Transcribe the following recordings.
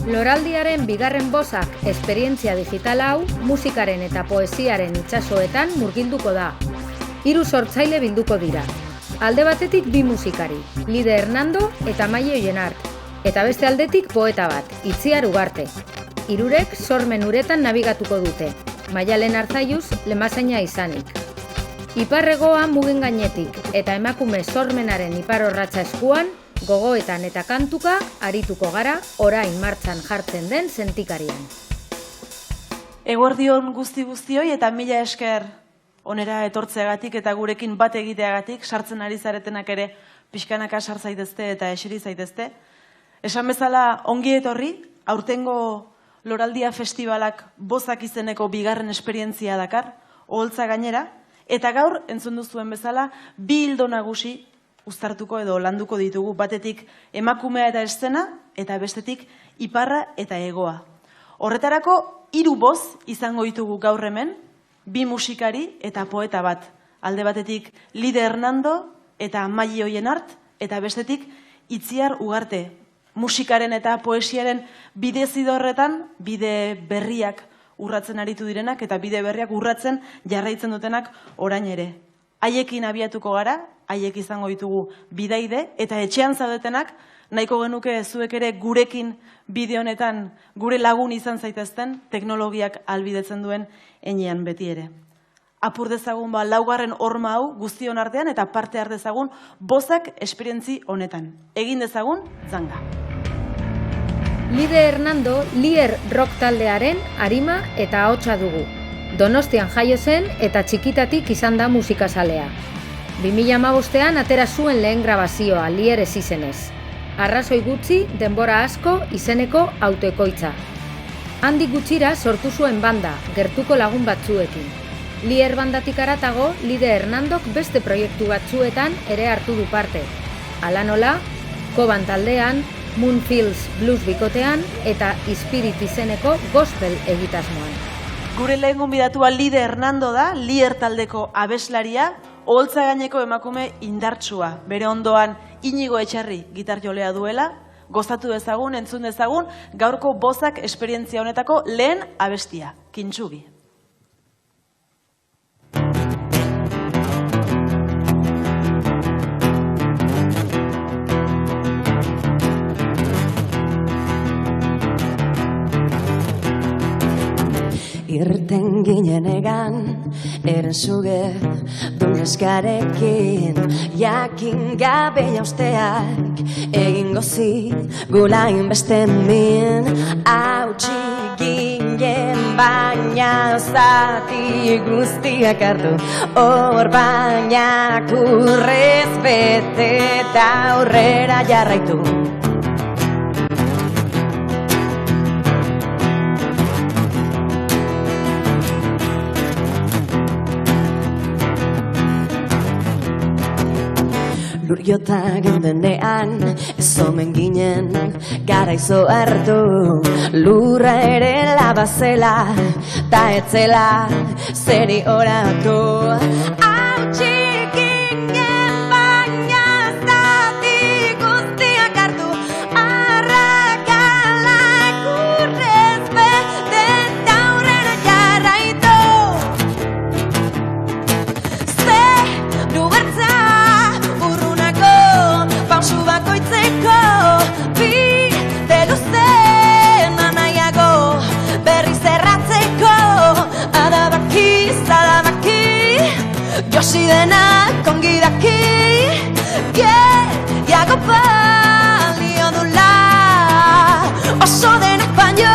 Loraldiaren bigarren bozak esperientzia digital hau musikaren eta poesiaren itsasoetan murgilduko da. 3 sortzaile bilduko dira. Alde batetik 2 musikari, Lide Hernando eta Maile Oienart, eta beste aldetik poeta bat, Itziar Ugarte. 3rek sormen uretan nabigatuko dute, Maialen Arzaiuz lemazaina izanik. Iparregoa mugen gainetik eta emakume sormenaren iparorratza eskuan, gogoetan eta kantuka arituko gara orain martxan jartzen den sentikarian. Eguerdion guzti-guztioi eta mila esker onera etortzeagatik eta gurekin bat egiteagatik, sartzen ari zaretenak ere pixkanaka sar zaitezte eta eseri zaitezte. Esan bezala ongi etorri, aurtengo Loraldia Festivalak bozak izeneko bigarren esperientzia dakar, oholtza gainera, eta gaur entzun duzuen bezala 2 ildo nagusi uztartuko edo landuko ditugu, batetik emakumea eta eszena, eta bestetik iparra eta hegoa. Horretarako 3 boz izango ditugu gaur hemen, 2 musikari eta poeta bat. Alde batetik Lide Hernando eta Maile Oienart, eta bestetik Itziar Ugarte. Musikaren eta poesiaren bide zidorretan, bide berriak urratzen aritu direnak, eta bide berriak urratzen jarraitzen dutenak orain ere. Haiekin abiatuko gara, haiek izango ditugu bidaide, eta etxean zaudetenak, nahiko genuke zuek ere gurekin bide honetan gure lagun izan zaitezten, teknologiak ahalbidetzen duen heinean beti ere. Apur dezagun 4. horma hau guztion artean eta parte har dezagun bozak esperientzi honetan. Egin dezagun zanga. Lide Hernando Lier rock taldearen arima eta ahotsa dugu. Donostian jaio zen eta txikitatik izan da musikazalea. 2015an atera zuen lehen grabazioa Lier izenez. Arrazoi gutxi, denbora asko izeneko autoekoitza. Handik gutxira sortu zuen banda, gertuko lagun batzuekin. Lier bandatik haratago, Lide Hernandok beste proiektu batzuetan ere hartu du parte. Hala nola, Koban taldean, Moonfields blues bikotean eta Spirit izeneko gospel egitasmoan. Gure lehen gonbidatua Lide Hernando da, Lier taldeko abeslaria, oholtza gaineko emakume indartsua. Bere ondoan Inigo Etxarri gitarjolea duela, gozatu dezagun, entzun dezagun, gaurko bozak esperientzia honetako lehen abestia, Kintsugi. Irten ginen egan, eren zuge dungeskarekin, jakin gabe jausteak, egin gozi gula inbeste min, hautsi ginen baina zati guztiak hartu, hor baina kurrez bete eta aurrera jarraitu. Luriota gendenean, ez omen ginen, garaizo hartu, lurra ere labazela, ta etzela, zeri oratu. Hautsi ginen baina zati guztiak hartu, arrakala kurrez bete eta aurrera jarraitu. Zeru bertza pausu bakoitzeko, bide luzen anaiago, berriz erratzeko, adabaki, josi denak ongi daki, gehiago balio dula, oso denak baino.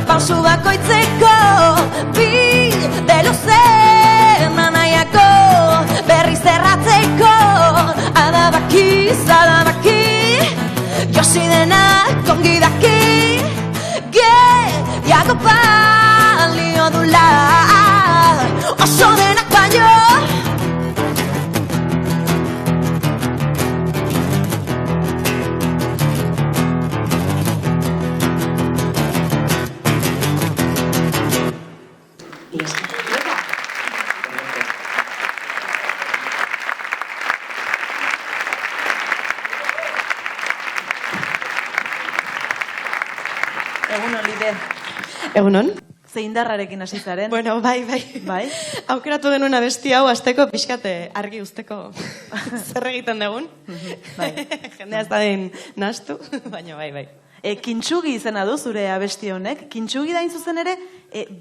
Pausu bakoitzeko, bide luzen anaiako, berriz erratzeko, adabaki, josi denak ongi daki, gehiago balio dula, oso denak baino. Egunon? Ze indarrarekin hasi zaren. Bueno, bai. Bai? Aukeratu genuen abesti hau asteko pixkate argi usteko zer egiten dugun. Bai. Jendea ez da den nahastu, baina bai. Kintsugi izena du zure abesti honek. Kintsugi da zuzen ere,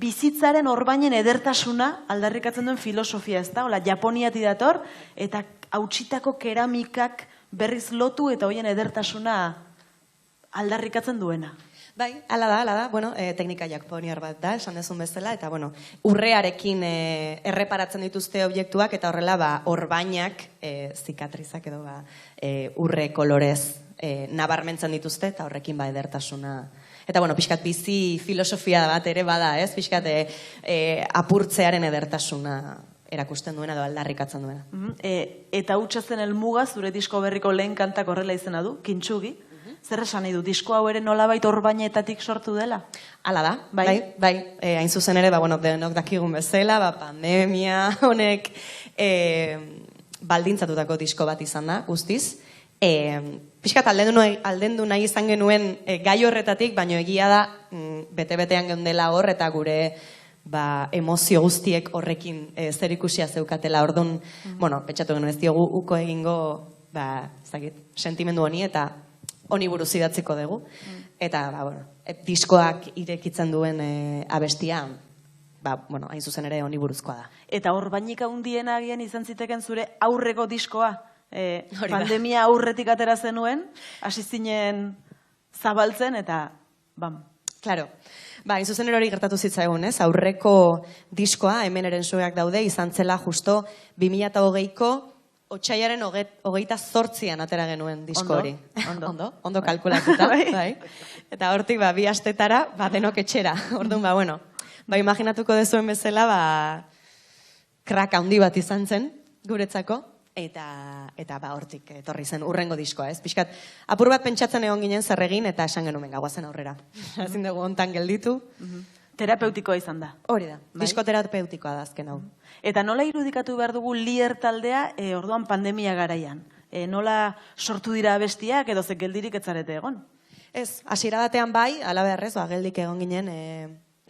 bizitzaren orbainen edertasuna aldarrikatzen duen filosofia, ez da? Hola, Japoniati dator, eta hautsitako keramikak berriz lotu eta hoien edertasuna aldarrikatzen duena. Bai, ala da. Bueno, teknika japoniar bat da, esan dezun bezala, eta bueno, urrearekin erreparatzen dituzte objektuak, eta horrela, orbainak, zikatrizak edo, urre kolorez nabarmentzen dituzte, eta horrekin edertasuna. Eta bueno, pixkat bizi filosofia bat ere bada, ez? Pixkat apurtzearen edertasuna erakusten duena edo aldarrikatzen duena. Eta hutsazen helmuga zure disko berriko lehen kantak horrela izena du, Kintsugi. Zer esan nahi du, disko hau ere nolabait orbainetatik sortu dela? Hala da, bai. Hain zuzen ere, denok dakigun bezala, pandemia honek baldintzatutako disko bat izan da, guztiz. Piskat aldendu nahi izan genuen gai horretatik, baino egia da bete-betean geundela hor, eta gure emozio guztiek horrekin zer ikusia zeukatela. Orduan, pentsatu genuen ez diogu uko egingo sentimendu honi, eta honi buruz idatziko dugu. Eta, diskoak irekitzen duen abestia, hain zuzen ere honi buruzkoa da. Eta orbainik handien agian izan ziteken zure aurreko diskoa, pandemia aurretik atera zenuen, hasi zinen zabaltzen, eta bam. Claro. Hain zuzen hori gertatu zitzaigun, ez? Aurreko diskoa, hemen erensueak daude, izan zela justo 2008ko Otsaiaren 28an atera genuen disko hori. Ondo kalkulatuta. Eta hortik, 2 astetara, denok etxera. Orduan, imaginatuko dezuen bezala, krak handi bat izan zen, guretzako, eta hortik etorri zen urrengo diskoa, ez? Piskat, apur bat pentsatzen egon ginen zer egin, eta esan genuen gagoazen aurrera. Ezin dugu hontan gelditu. Terapeutikoa izan da. Hori da, disko terapeutikoa da azken hau. Eta nola irudikatu behar dugu Lier taldea orduan pandemia garaian? Nola sortu dira abestiak edo ze geldirik etzarete egon? Ez, hasiera batean bai, ala beharrez, geldik egon ginen,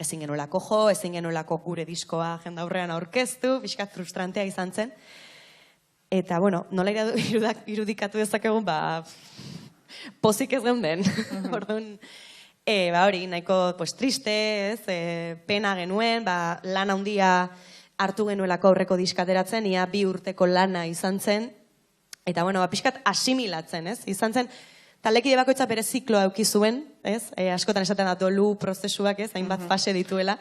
ezin genuelako jo, ezin genuelako gure diskoa jende aurrean aurkeztu, pixkat frustrantea izan zen. Eta, nola irudikatu dezakegu, pozik ez geunden. Orduan, hori, nahiko triste, pena genuen, lan handia hartu genuelako aurreko diskateratzen, ia 2 urteko lana izan zen, eta, pixkat asimilatzen, ez? Izan zen, taldekide bakoitza bere zikloa eduki zuen, ez? Askotan esaten da dolu prozesuak, ez? Hainbat fase dituela.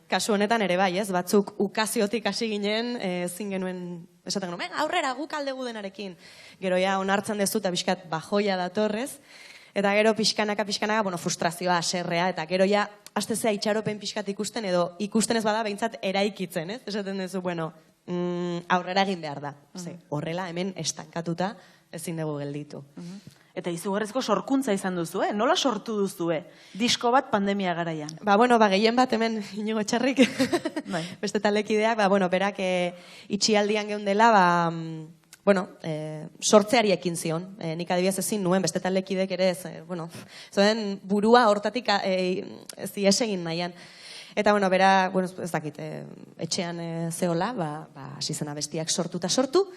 Kasu honetan ere bai, ez? Batzuk ukaziotik hasi ginen, ezin genuen, esaten genuen, aurrera, guk aldegu denarekin. Gero ja, onartzen dezu, eta pixkat bajoia datorrez, eta gero pixkanaka, frustrazioa, aserrea, eta gero ja, astezea itxaropen pixkat ikusten, edo ikusten ez bada, behintzat eraikitzen, ez? Esaten duzu, aurrera egin behar da. Horrela, hemen estankatuta ezin dugu gelditu. Eta izugarrizko sorkuntza izan duzu, nola sortu duzue? Disko bat pandemia garaian. Gehien bat hemen Inigo Etxarrik, beste talekideak, berak itxialdian geundela, sortzeari ekin zion. Nik adibidez ezin nuen, beste talekidek ere ez, zoen burua hortatik ez egin nahian. Eta, bera, ez dakit, etxean zehola, hasi zen abestiak sortu,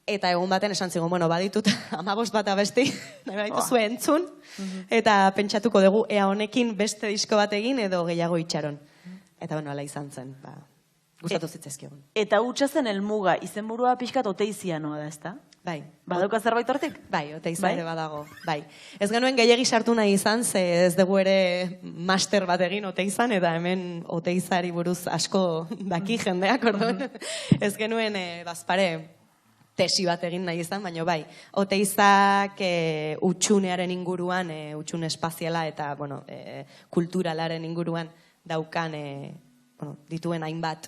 eta egun baten esan zigun, baditut 15 bat abesti, nahi badituzu entzun, eta pentsatuko dugu, ea honekin beste disko bat egin edo gehiago itxaron. Eta, ala izan zen, gustatu zitzezkigun. Eta hutsazen helmuga, izenburua pixkat Oteizianoa da, ezta? Bai. Badauka zerbait hortik? Bai, Oteiza ere badago. Bai. Ez genuen gehiegi sartu nahi izan, ze ez dugu ere master bat egin Oteizan, eta hemen Oteizari buruz asko daki jendeak, orduan. Ez genuen, bazpare, tesi bat egin nahi izan, baina bai. Oteizak utxunearen inguruan, utxune espaziala eta, kulturalaren inguruan daukan dituen hainbat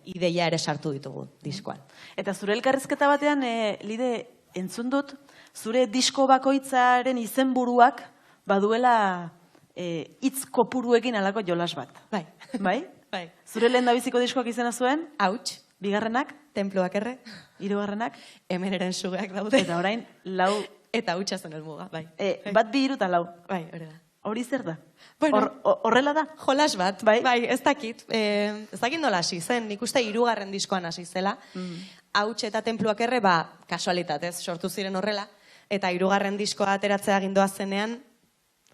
ideia ere sartu ditugu diskoan. Eta zure elkarrizketa batean, Lide, entzun dut, zure disko bakoitzaren izenburuak baduela hitz kopuruekin alako jolas bat. Bai. Bai? Bai. Zure lehen dabiziko diskoak izena zuen? Hauts. Bigarrenak? Temploak erre. Hirugarrenak? Hemen eren sugeak daude. Eta orain, 4. Eta hutsa zen helmuga, bai. 1, 2, 3 eta 4. Bai, hori da. Hori zer da? Horrela da? Jolas bat, Bai? ez dakit. Ez dakit nola hasi zen, nik uste 3. diskoan hasi zela. Hauts eta tenpluak erre, kasualitatez, sortu ziren horrela. Eta 3. diskoa ateratzea gindoa zenean,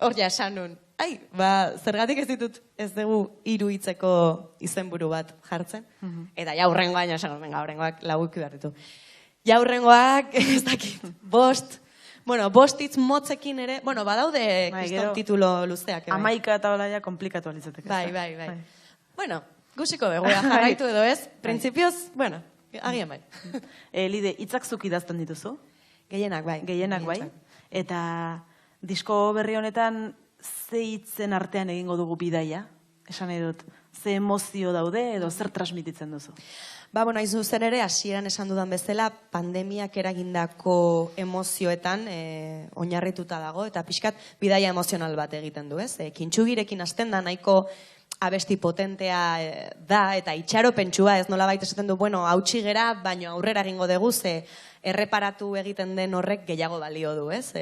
hor ja esan nun. Zergatik ez dugu 3 hitzeko izenburu bat jartzen. Eta ja hurrengoa, hurrengoak laguki behar ditu. Ja hurrengoak, ez dakit, 5. Bueno, 5 hitz motzekin ere, badaude kriston titulo luzeak. 11 eta hola ja komplikatu alizateke. Bai. Bueno, gusiko dugu, jarraitu edo ez, printzipioz, agian bai. Lide, hitzak zuk idazten dituzu? Gehienak bai. Eta disko berri honetan ze hitzen artean egingo dugu bidaia? Esan nahi dut, ze emozio daude edo zer transmititzen duzu? Hain zuzen ere, hasieran esan dudan bezala, pandemiak eragindako emozioetan oinarrituta dago, eta pixkat bidaia emozional bat egiten du, ez? Kintsugirekin hasten da, nahiko abesti potentea da, eta itxaropentsua, ez nola baita esaten du, hautsi gera, baina aurrera egingo dugu, ze erreparatu egiten den horrek gehiago balio du, ez?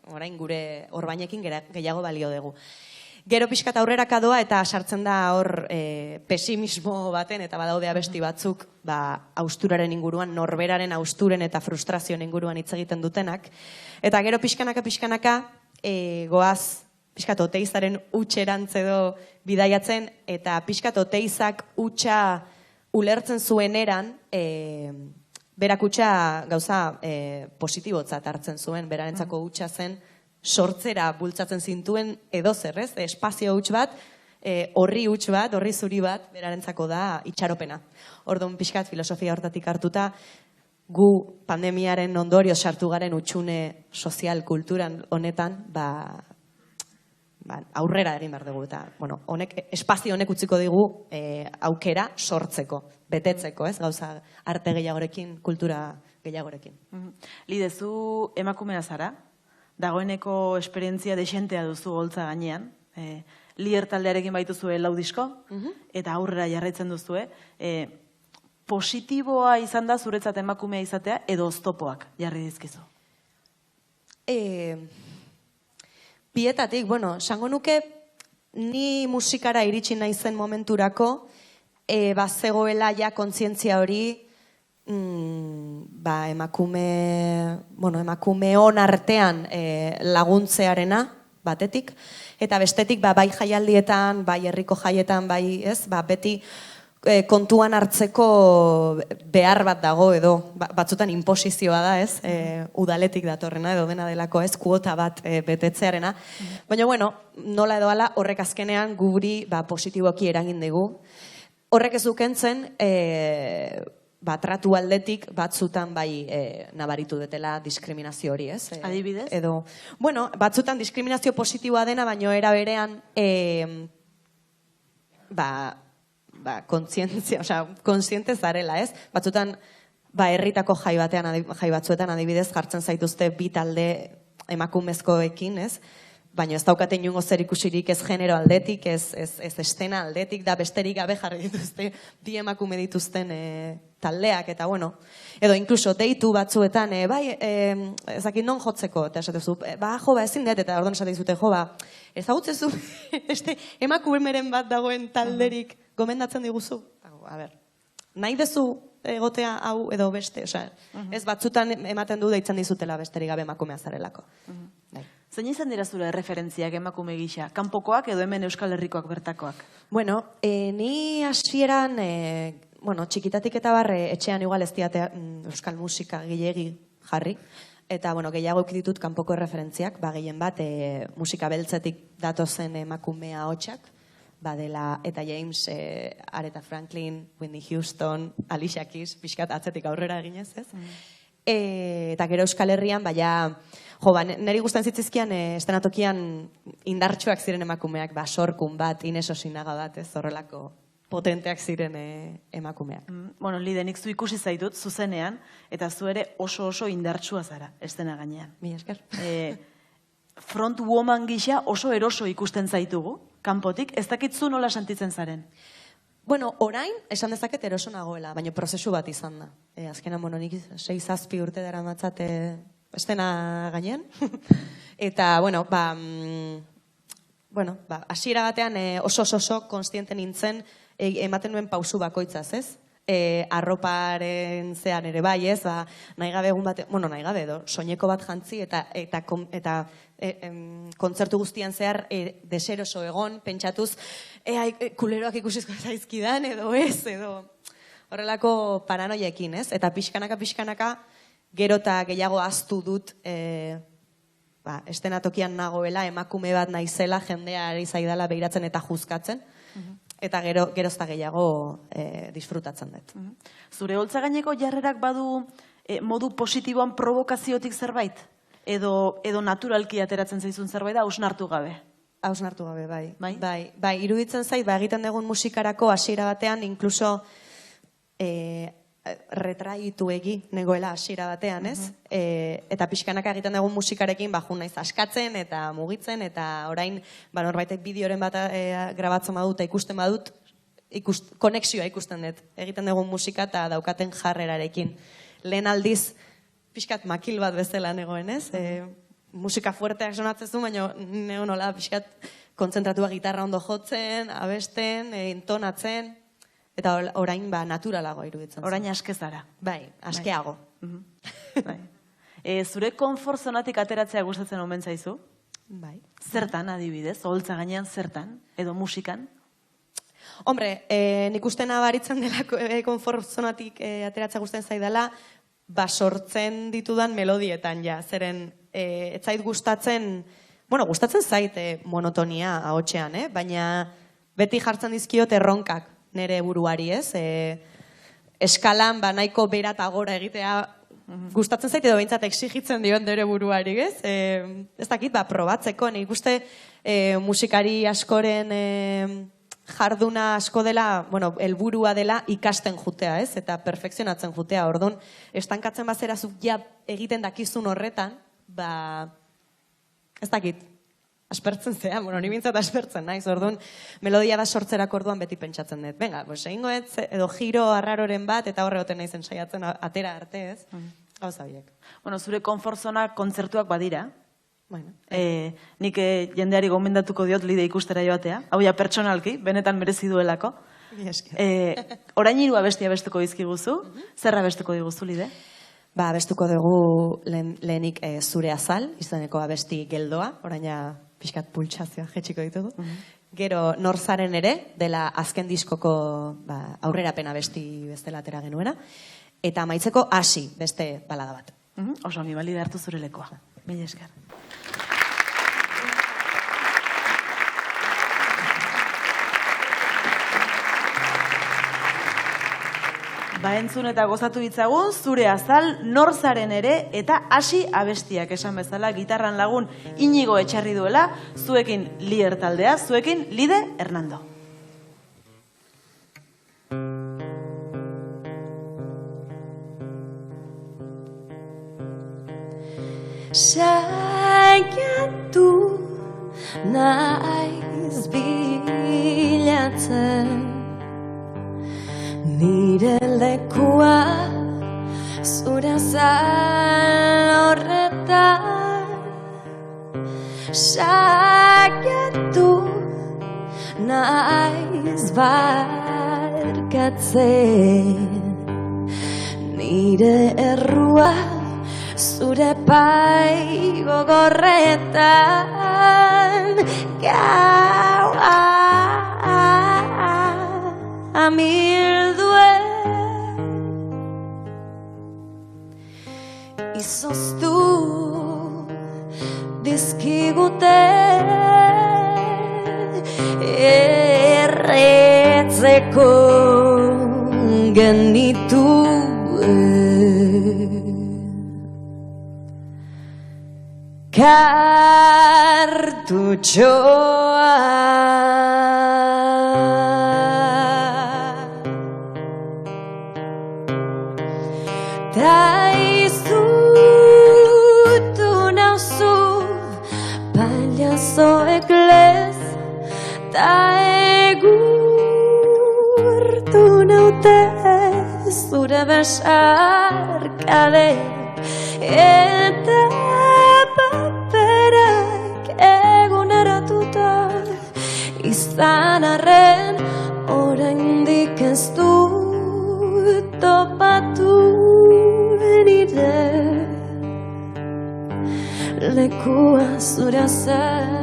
Orain gure orbainekin gehiago balio dugu. Gero pixkat aurreraka doa eta sartzen da hor pesimismo baten, eta badaude abesti batzuk austuraren inguruan, norberaren austuren eta frustrazioen inguruan hitz egiten dutenak. Eta gero pixkanaka goaz pixkat oteizaren utxerantz edo bidaiatzen, eta pixkat oteizak utxa ulertzen zuen eran, berak utxa gauza positibotzat hartzen zuen, berarentzako utxa zen, sortzera bultzatzen zintuen edo zer, ez? Espazio huts bat, horri huts bat, horri zuri bat, berarentzako da itxaropena. Orduan pixkat filosofia hortatik hartuta, gu pandemiaren ondorio sartu garen utxune sozial kulturan honetan, aurrera egin behar dugu, eta espazio honek utziko digu aukera sortzeko, betetzeko, ez? Gauza arte gehiagorekin, kultura gehiagorekin. Lide, zu emakumea zara? Dagoeneko esperientzia desentea duzu holtza gainean. Lier taldearekin baituzue 4 disko, eta aurrera jarraitzen duzue. Positiboa izan da zuretzat emakumea izatea, edo oztopoak jarri dizkizu? Bietatik, sango nuke, ni musikara iritsi naizen momenturako, bazegoela ja kontzientzia hori, emakume on artean laguntzearena batetik, eta bestetik bai jaialdietan, bai herriko jaietan, bai beti kontuan hartzeko behar bat dago edo batzutan inposizioa da, ez? Udaletik datorrena edo dena delako, ez? Kuota bat betetzearena. Baina, nola edo ala, horrek azkenean guri positiboki eragin dugu. Horrek ez dukentzen, tratu aldetik batzutan bai nabaritu detela diskriminazio hori, ez? Adibidez? Edo, batzutan diskriminazio positiboa dena, baino era berean kontziente zarela, ez? Batzutan herritako jai batzuetan adibidez jartzen zaituzte bi talde emakumezkoekin, ez? Baina ez daukate inungo zer ikusirik ez genero aldetik, ez estena aldetik, da besterik gabe jarri dituzte bi emakume dituzten taldeak, eta edo inkluso deitu batzuetan, ezakit non jotzeko, eta esatezu, ezin dut, eta orduan esate dizute, ezagutzezu beste emakumeren bat dagoen talderik gomendatzen diguzu? Nahi dezu egotea hau edo beste, ez batzutan ematen du deitzen dizutela besterik gabe emakumea zarelako. Zein izan dira zure referentziak emakume gisa? Kanpokoak edo hemen Euskal Herrikoak bertakoak? Ni hasieran, txikitatik eta barre etxean igual ez diatea euskal musika gilegi jarri, eta gehiago ikitut kanpoko referentziak, gehien bat musika beltzetik datozen emakumea hotxak, badela eta James, Aretha Franklin, Whitney Houston, Alicia Keys, pixkat atzetik aurrera eginez, ez? Eta gero Euskal Herrian, niri guztan zitzizkian estenatokian indartsuak ziren emakumeak, Sorkun bat, Ines Osinaga bat, ez horrelako potenteak ziren emakumeak. Lide, nik zu ikusi zaitut, zuzenean, eta zu ere oso indartsua zara, estena gainean. Mila esker. Front woman gisa oso eroso ikusten zaitugu, kanpotik, ez dakitzu nola sentitzen zaren? Orain, esan dezaket eroso nagoela, baina prozesu bat izan da. Azkenan, nik 6-7 urte dara matzate estena gainean. Eta, bueno, hasiera batean oso konstiente nintzen ematen nuen pausu bakoitzaz, ez? Arroparen zean ere bai, ez? Nahi gabe egun bate, bueno, nahi gabe edo, soineko bat jantzi eta kontzertu guztian zehar deseroso egon, pentsatuz, kuleroak ikusizko zaizkidan edo ez, edo horrelako paranoiekin, ez? Eta pixkanaka, gero eta gehiago ahaztu dut estenatokian nagoela, emakume bat naizela, jendea ari zaidala behiratzen eta juzkatzen, eta gerozta gehiago disfrutatzen dut. Zure holtza gaineko jarrerak badu modu positiboan provokaziotik zerbait? Edo naturalki ateratzen zaizun zerbait da, hausnartu gabe? Hausnartu gabe, bai. Bai, iruditzen zait, egiten dugun musikarako hasiera batean, inkluso retraitu negoela hasiera batean, ez? Eta pixkanaka egiten dugun musikarekin, jun naiz askatzen eta mugitzen, eta orain, norbaitek bideoren bat grabatzen badut eta ikusten badut, konexioa ikusten dut. Egiten dugun musika eta daukaten jarrerarekin. Lehen aldiz, pixkat makil bat bezala negoen, ez? Musika fuerteak sonatzen zuen, baina nego nola pixkat kontzentratua gitarra ondo jotzen, abesten, intonatzen, eta orain naturalago iruditzen. Orain askezara. Bai, askeago. Zure konfort zonatik ateratzea gustatzen omen zaizu? Bai. Zertan adibidez, holtza gainean zertan, edo musikan? Hombre, nik uste nabaritzen dela konfort zonatik ateratzea gustatzen zaidala, sortzen ditudan melodietan ja, zeren ez zait gustatzen, gustatzen zait monotonia ahotsean, baina beti jartzen dizkiot erronkak nire buruari, ez? Eskalan nahiko bera eta gora egitea gustatzen zait edo behintzat exigitzen dion nire buruari, ez? Ez dakit, probatzeko, nik uste musikari askoren jarduna asko dela, helburua dela ikasten jutea, ez? Eta perfekzionatzen jutea. Orduan, estankatzen bazera zuk ja egiten dakizun horretan, ez dakit, aspertzen zea, ni bintzat aspertzen naiz, orduan, melodia bat sortzerako orduan beti pentsatzen dut. Venga, egingo ez, edo giro arraroren bat, eta horre goten naizen saiatzen atera arte, ez? Gauza biek. Zure konfortzona kontzertuak badira. Nik jendeari gomendatuko diot Lide ikustera joatea. Hau ja pertsonalki, benetan merezi duelako. Orain 3 abesti abestuko dizkiguzu. Zer abestuko diguzu, Lide? Abestuko dugu lehenik Zure azal, izeneko abesti geldoa, oraina pixkat pultsazioa jetxiko ditugu. Gero Nor zaren ere, dela azken diskoko aurrerapen abesti bestela atera genuena. Eta amaitzeko Hasi, beste balada bat. Oso, mi Lide hartu zure lekoa. Mila esker. Entzun eta gozatu ditzagun, Zure azal, Nor zaren ere, eta Hasi abestiak esan bezala, gitarran lagun Inigo Etxarri duela, zuekin Lier taldea, zuekin Lide Hernando. Saiatu naiz bilatzen nire lekua zure azal horretan. Saiatu naiz barkatzen nire errua zure pai gogorretan. Gaua amilduen izoztu dizkigute erretzeko genituen kartutxoa. Ta izutu nauzu paliazoek lez, ta egurtu naute zure besarkade, eta paperak eguneratuta izan arren oraindik ez dut topatu nire lekua zure zen.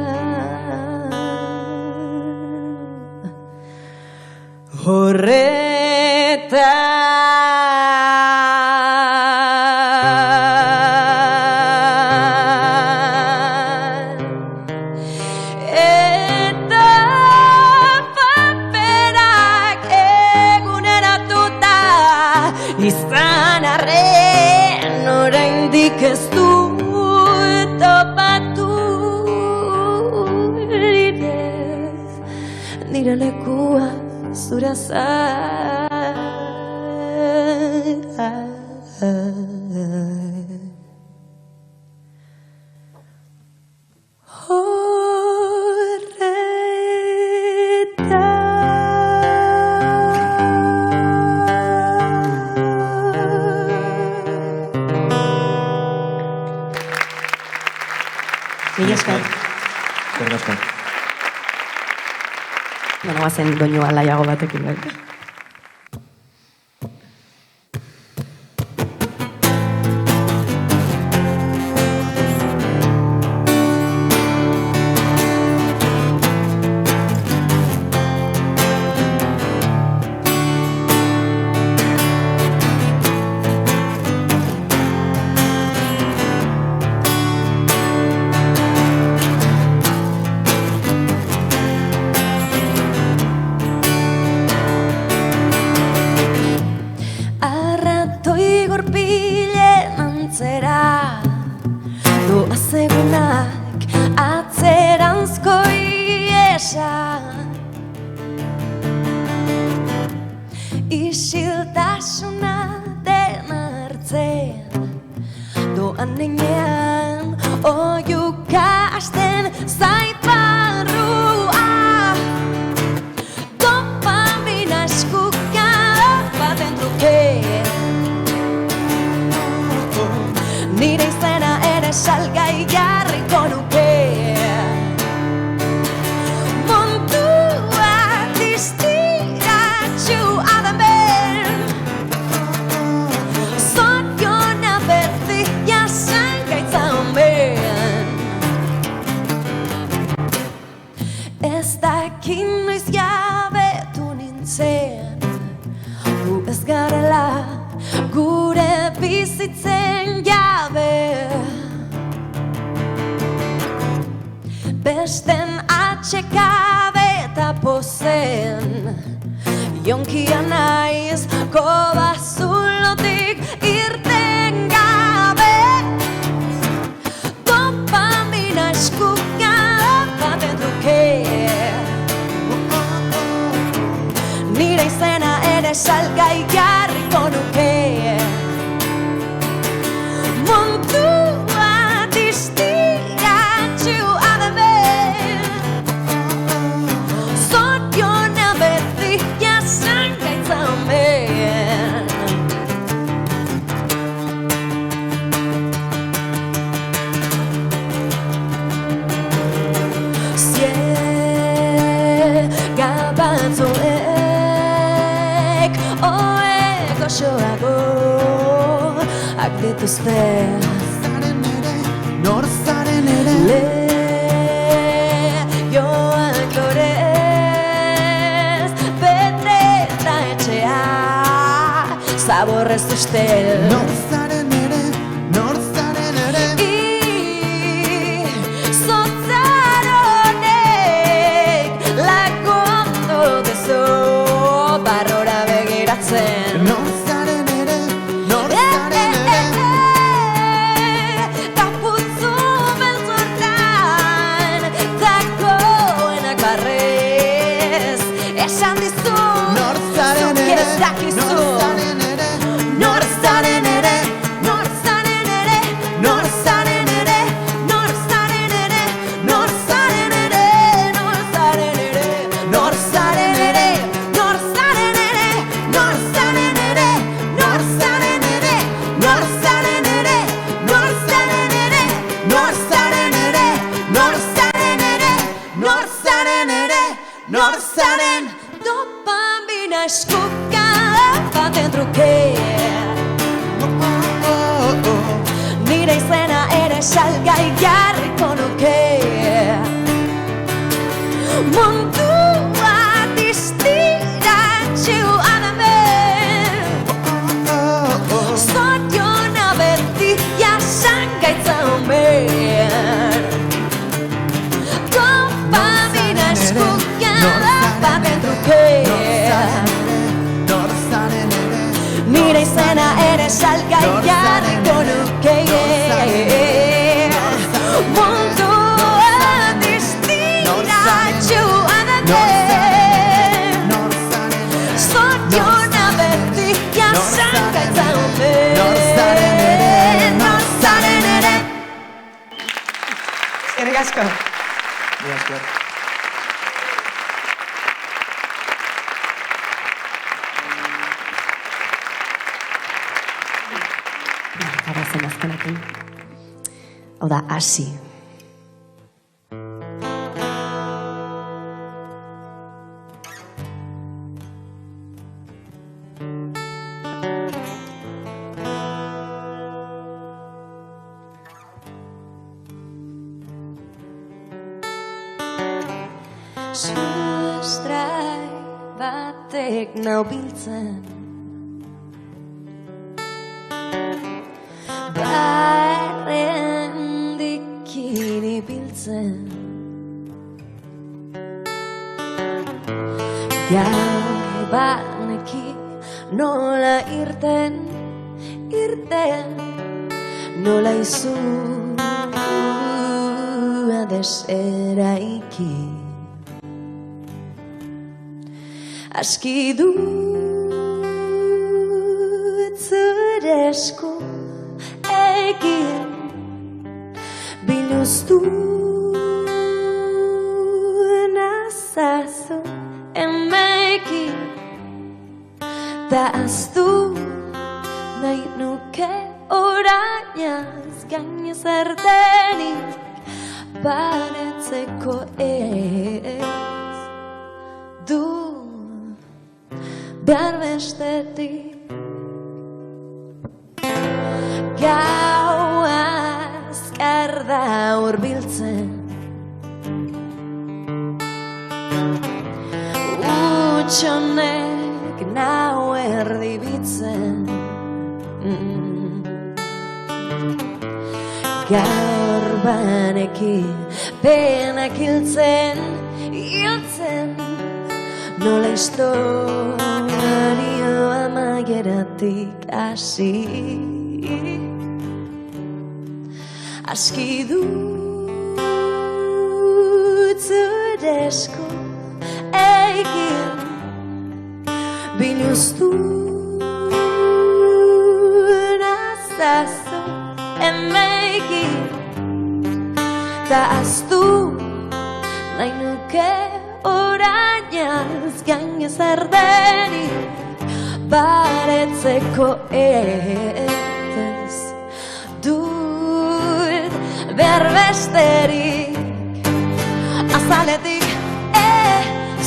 Eta paperak eguneratuta izan arren oraindik ez dut topatu nire lekua zure Mila esker. Bueno, guazen doinu alaiago batekin bai. Doazegunak atzeranzko iesa isiltasuna dena hartzen doan nenean oiuka hasten zait barrua dopamina eskuka baten truke nire izena ere salgai jarriko nuke Montua distiratxua den ben Zoriona berdi jasan gaitza onben Ez dakin noiz jabetu nintzen Gu ez garela gure bizitzen jabe Besten atxekabe eta pozen Jonkia naiz kobazulotik irten gabe Dopamina eskuka baten truke Nire izena ere salgai jarriko nuke Montua distiratxua den ben Zoriona berdi jasan gaitza onben Ziega batzuek goxoago dituzte Nor zaren ere Lehioak lorez Bete eta etxea Zaborrez ustel Nor zaren ere Zotzaronek Lako ondo dezo Barrora begiratzen Nor zaren ere Kaputzu beltzortan Takoenak barrez Esan dizu Nor zaren ere ez dakizu Nor zaren ere Nor zaren ere Nor zaren ere Nor zaren ere Nor zaren ere Nor zaren ere Nor zaren ere Nor zaren ere Nor zaren ere mira eskuka baten truke nire izena ere salgai jarriko nuke mundua distiratxu adamen zoriona beti jasan gaitza omen Kompamina eskuka baten truke nire izena ere salgai jarriko nuke mundua distiratxu adamen zoriona beti jasan gaitza omen nor zaren ere Eskerrik asko. Gara zen azkenekin. Hau da, hasi. Sustrai batek nau biltzen Barrendikin ibiltzen Gaur baneki nola irten Nola izua deseraiki Aski dut zure esku egin Biluztu nazazu emekin Ta aztu nahi nuke orainaz gainez erdenik Baretzeko ez du behar bestetik Gau azkar da hurbiltzen Utsonek nau erdibitzen Gaur banekin penak hiltzen Nola historio amaieratik hasi Aski dut zure esku egin Biluztu nazazu emekin Ta aztu nahi nuke orainaz gainez erdenik Baretzeko ez dut behar besterik Azaletik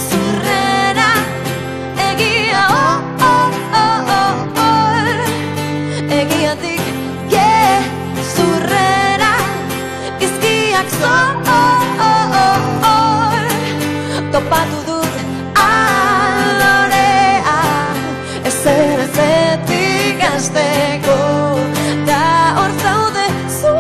zurrera egia Egiatik zurrera izkiak Topatu dut alorea Ezer ezetik hasteko Da hor zaude zu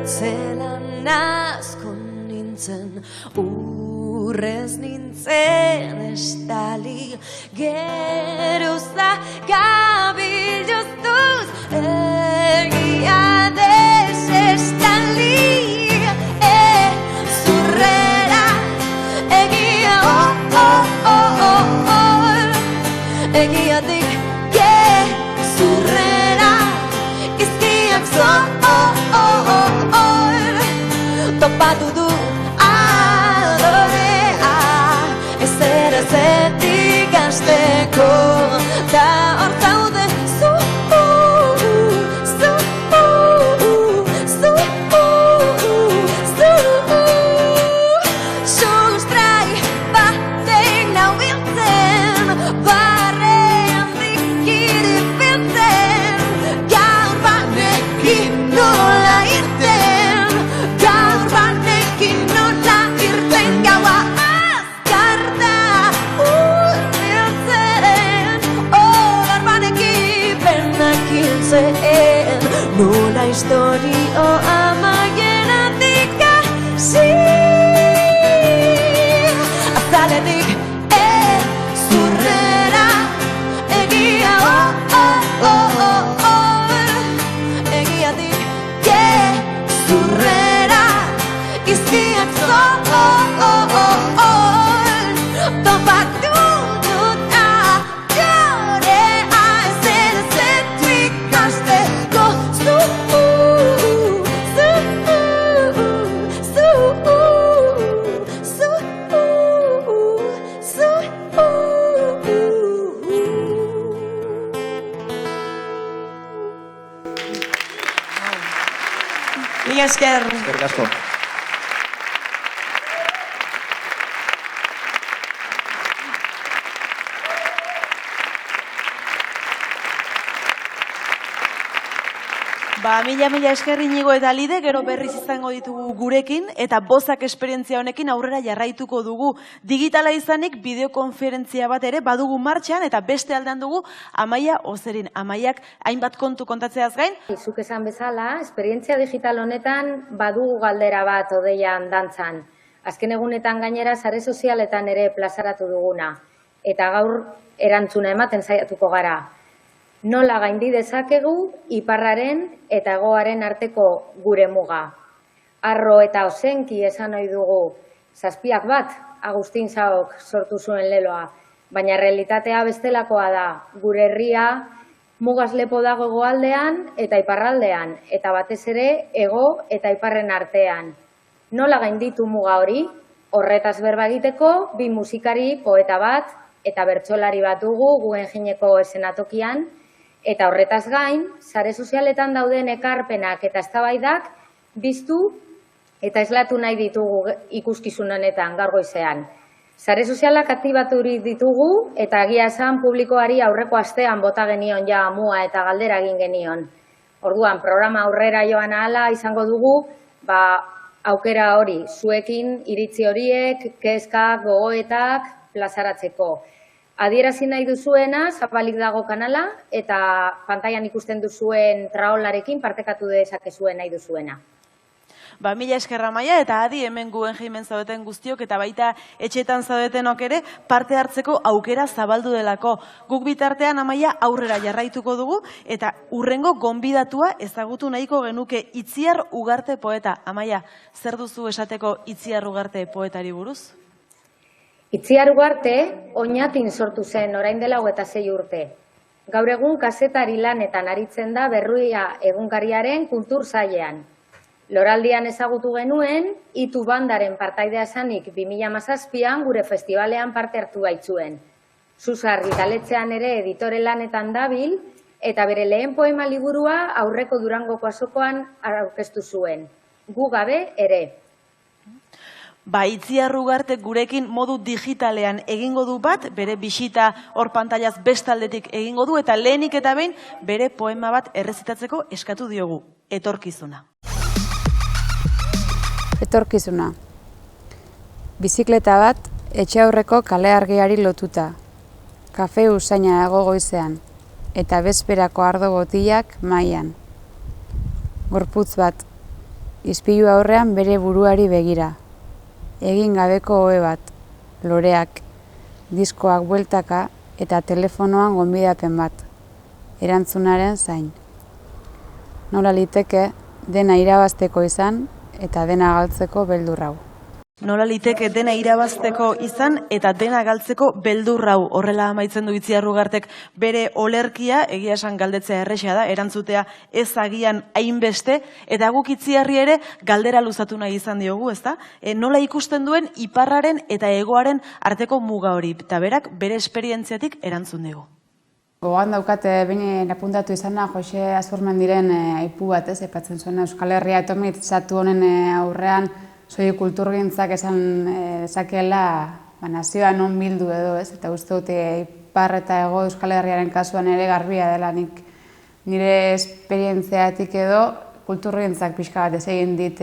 Zelan asko nintzen, urrez nintzen estali Geruza gabiluztuz egia desestali Zurrera egia egiatik zurrera izkiak topatu du adorea ezer ezetik hasteko da hor zaude zu sustrai batek nau biltzen barrean dikiri biltzen gaur banekin nola irten gaur banekin nola irten gaua azkarta urbiltzen olar banekin penak hiltzen nola historio amaieratik hasi azaletik zurrera egia egiatik zurrera izkiak topatu dut adorea ezer ezetik hasteko Mila esker. Eskerrik asko. Mila esker Inigo eta Lide, gero berriz izango ditugu gurekin, eta bozak esperientzia honekin aurrera jarraituko dugu. Digitala izanik bideokonferentzia bat ere badugu martxan, eta beste aldean dugu Amaia Ozerin. Amaiak hainbat kontu kontatzeaz gain. Zuk esan bezala, esperientzia digital honetan badugu galdera bat odeian dantzan. Azken egunetan gainera sare sozialetan ere plazaratu duguna. Eta gaur erantzuna ematen saiatuko gara. Nola gaindi dezakegu iparraren eta hegoaren arteko gure muga. Arro eta ozenki esan ohi dugu, 7 bat Agustin Saok sortu zuen leloa, baina realitatea bestelakoa da. Gure herria mugaz lepo dago hegoaldean eta iparraldean, eta batez ere hego eta iparren artean. Nola gainditu muga hori? Horretaz berba egiteko, 2 musikari, poeta bat eta bertsolari bat dugu Guggenheimeko eszenatokian. Eta horretaz gain, sare sozialetan dauden ekarpenak eta eztabaidak biztu eta eslatu nahi ditugu ikuskizun honetan gaur goizean. Sare sozialak aktibaturik ditugu eta egia esan publikoari aurreko astean bota genion ja amua eta galdera egin genion. Orduan, programa aurrera joan ahala izango dugu, aukera hori, zuekin iritzi horiek, kezkak, gogoetak plazaratzeko. Adierazi nahi duzuena, zabalik dago kanala, eta pantailan ikusten duzuen traolarekin partekatu dezakezuen nahi duzuena. Mila esker Amaia, eta adi hemen Guggenheimen zaudeten guztiok, eta baita etxetan zaudetenok ere parte hartzeko aukera zabaldu delako. Guk bitartean Amaia aurrera jarraituko dugu, eta urrengo gonbidatua ezagutu nahiko genuke Itziar Ugarte poeta. Amaia, zer duzu esateko Itziar Ugarte poetari buruz? Itziar Ugarte Oñatin sortu zen orain dela 26 urte. Gaur egun kazetari lanetan aritzen da Berruia egunkariaren kultur sailean. Loraldian ezagutu genuen, Itu bandaren partaidea esanik 2017an gure festivalean parte hartu baitzuen. Susa argitaletxean ere editore lanetan dabil, eta bere lehen poema liburua aurreko Durangoko azokoan aurkeztu zuen. Gu gabe ere. Itziar Ugarte gurekin modu digitalean egingo du bat, bere bisita hor pantailaz bestaldetik egingo du, eta lehenik eta behin bere poema bat errezitatzeko eskatu diogu, Etorkizuna. Etorkizuna. Bizikleta bat etxe aurreko kale argiari lotuta. Kafe usaina dago goizean, eta bezperako ardo botilak mailan. Gorputz bat, ispilu aurrean bere buruari begira. Egin gabeko ohe bat, loreak, diskoak bueltaka eta telefonoan gonbidapen bat, erantzunaren zain. Nola liteke dena irabazteko izan eta dena galtzeko beldur hau. Nola liteke dena irabazteko izan eta dena galtzeko beldur hau, horrela amaitzen du Itziar Ugartek bere olerkia, egia esan galdetzea erresa da, erantzutea ez agian hainbeste, eta guk Itziarri ere galdera luzatu nahi izan diogu, ezta? Nola ikusten duen iparraren eta hegoaren arteko muga hori, eta berak bere esperientziatik erantzun digu. Gogoan daukate behin apuntatu izana Jose Azurmendiren aipu bat, ez, aipatzen zuen Euskal Herria atomizatu honen aurrean soilik kulturgintzak esan dezakeela nazioa non bildu edo, ez? Eta uste dut ipar eta hego Euskal Herriaren kasuan ere garbia dela nire esperientziatik edo kulturgintzak pixka bat ez egin dit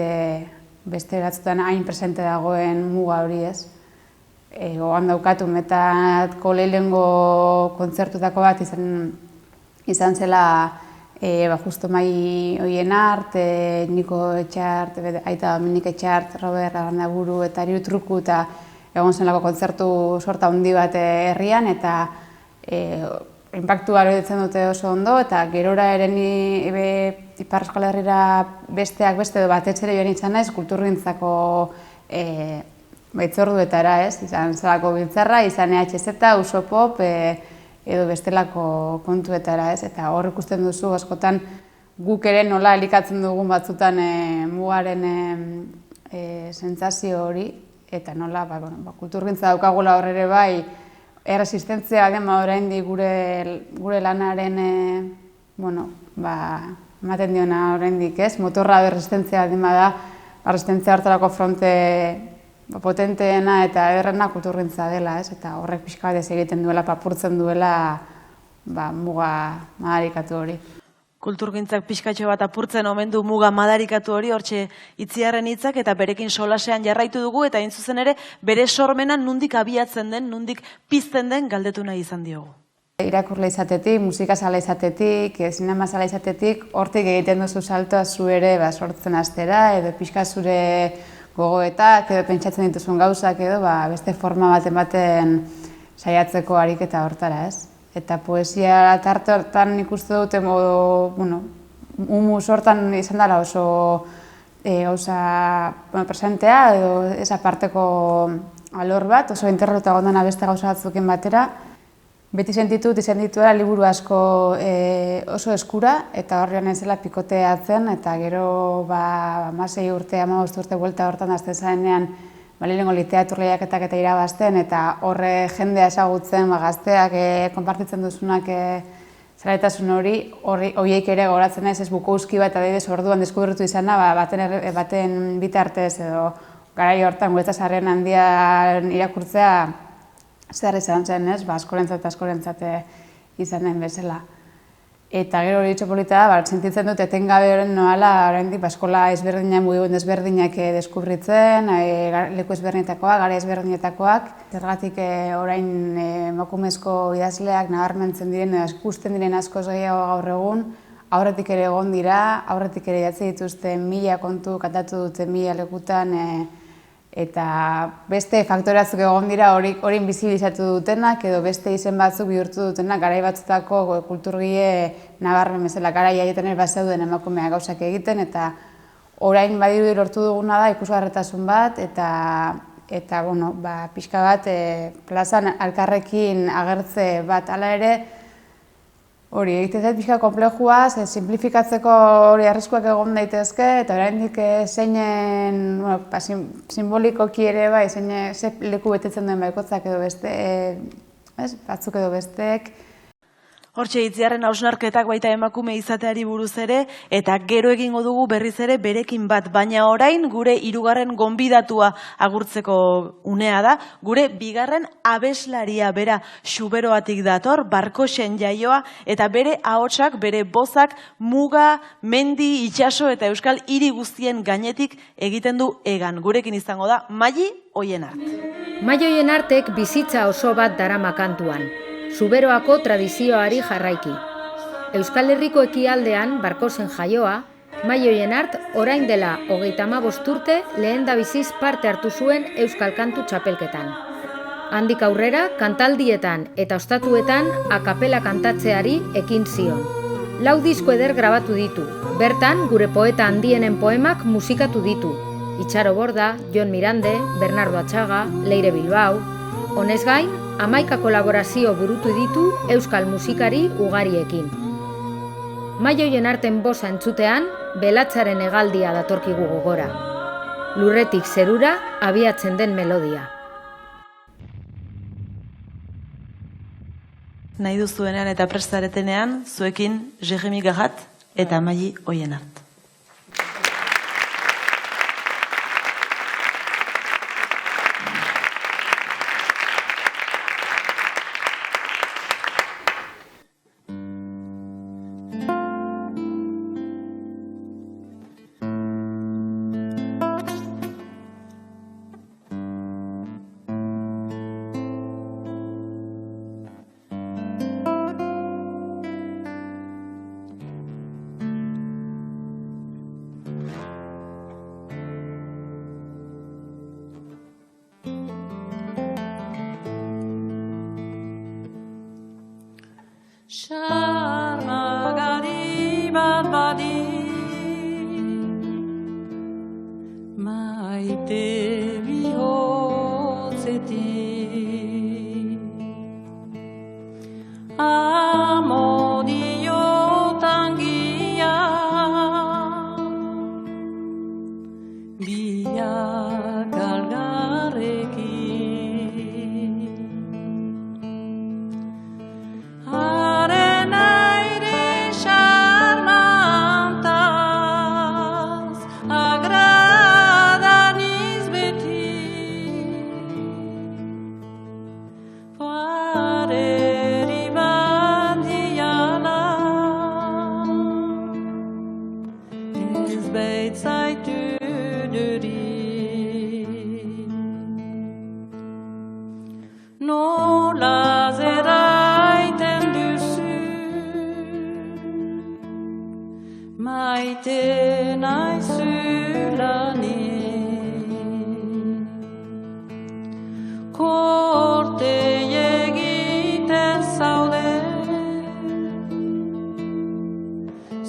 beste batzutan hain presente dagoen muga hori, ez? Gogoan daukatu metatko lehenengo kontzertutako bat izan zela justo Mai Oienart, Niko Etxart, Aita Dominik Etxart, Robert Arandaburu eta Ariu Truku eta egon zenlako kontzertu sorta handi bat herrian eta inpaktua erodetzen dute oso ondo eta gerora ere Ipar Euskal Herrira besteak beste edo batetxere joan izan naiz kulturgintzako baitzorduetara, ez? Izan zelako biltzarra, izan EHZ, Usopop, edo bestelako kontuetara, ez? Eta hor ikusten duzu askotan guk ere nola elikatzen dugun batzutan mugaren sentsazio hori eta nola kulturgintza daukagula hor ere bai erresistentzia dema oraindik gure lanaren ematen diona oraindik, ez? Motorra erresistentzia dema da, erresistentzia hartarako fronte potenteena eta ederrena kulturgintza dela, ez? Eta horrek pixka bat ez egiten duela, papurtzen duela muga madarikatu hori. Kulturgintzak pixkatxo bat apurtzen omen du muga madarikatu hori, hortxe Itziarren hitzak eta berekin solasean jarraitu dugu eta hain zuzen ere bere sormena nundik abiatzen den, nundik pizten den galdetu nahi izan diogu. Irakurle izatetik, musikazala izatetik, zinemazala izatetik, hortik egiten duzu saltoa zu ere sortzen hastera edo pixka zure gogoetak edo pentsatzen dituzun gauzak edo beste forma bat ematen saiatzeko ariketa hortara, ez? Eta poesia tarte hortan ikuste dute humus hortan izan dela oso presentea edo ez aparteko alor bat, oso interrota gondana beste gauza batzuken batera. Beti sentitut izan dituela liburu asko oso eskura eta horrean ezela pikoteatzen eta gero 16 urte, 15 urte buelta hortan azten zarenean lehenengo literaturlehiaketak eta irabazten eta horre jendea ezagutzen gazteak konpartitzen duzunak zaraitasun horiek ere goratzen naiz ez Bukowski bat adibidez orduan deskubritu izana baten bitartez edo garai hortan guretzat sarrien handian irakurtzea zer izan zen, ez? Askorentzat izan den bezala. Eta gero hori polita da, sentitzen dut etengabe horren noala oraindik eskola ezberdinak, mugimendu ezberdinak deskubritzen, leku ezberdinetakoak, gara ezberdinetakoak. Zergatik orain emakumezko idazleak nabarmentzen diren, ikusten diren askoz gehiago gaur egun, aurretik ere egon dira, aurretik ere idatzi dituzte 1000 kontu, kantatu dute 1000 lekutan, eta beste faktoratzuk egon dira hori bizibilizatu dutenak edo beste izen batzuk bihurtu dutenak garai batzutako kulturgile nabarmen bezala garai haietan ere bazeuden emakumeak gauzak egiten eta orain badirudi lortu duguna da ikusgarritasun bat eta pixka bat plazan elkarrekin agertze bat hala ere hori egiten zait pixka konplexua, simplifikatzeko hori arriskuak egon daitezke eta oraindik zeinen simbolikoki ere ze leku betetzen duen baikotzak edo beste, batzuk edo besteek. Hortxe Itziarren hausnarketak baita emakume izateari buruz ere, eta gero egingo dugu berriz ere berekin bat, baina orain gure hirugarren gonbidatua agurtzeko unea da, gure bigarren abeslaria bera Xuberoatik dator, Barkosen jaioa, eta bere ahotsak, bere bozak, muga, mendi, itsaso eta euskal hiri guztien gainetik egiten du egan. Gurekin izango da, Mai Oienart. Mai Oienartek bizitza oso bat darama kantuan. Zuberoako tradizioari jarraiki. Euskal Herriko ekialdean, Barkosen jaioa, Mai Oienart orain dela 35 urte lehendabiziz parte hartu zuen Euskal Kantu txapelketan. Handik aurrera, kantaldietan eta ostatuetan akapela kantatzeari ekin zion. 4 disko eder grabatu ditu, bertan gure poeta handienen poemak musikatu ditu. Itxaro Borda, Jon Mirande, Bernardo Atxaga, Leire Bilbao. Honez gain, 11 kolaborazio burutu ditu euskal musikari ugariekin. Maioien arten bosa entzutean, Belatzaren hegaldia datorkigu gogora. Lurretik zerura abiatzen den melodia. Nahi duzuenean eta prestaretenean, zuekin Jeremy Garat eta Maili Oienart. Sarmagari bat badi maite bihotzetik amodiotan gia biak algarrekin Nola zeraiten duzu maite naizulanik korte egiten zaude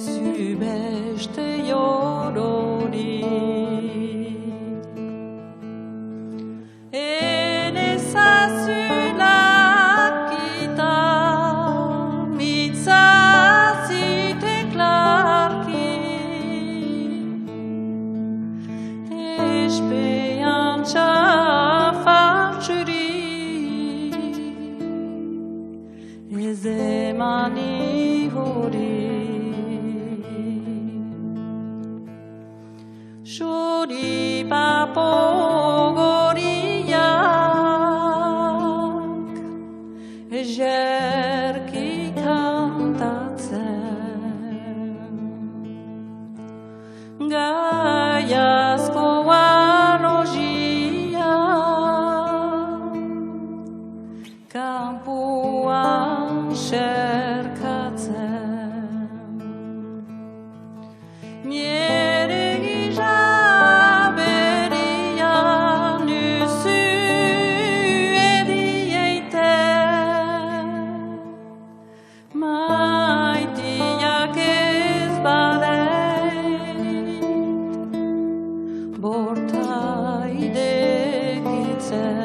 zu beste jororik Zemani hori Shuri papo goriak Jerki kantatzen Gaiazkoan ojiak Kampuan serkatzen Nire gizaberian nuzu edieiten Maitiak ez badeit borta idekitzen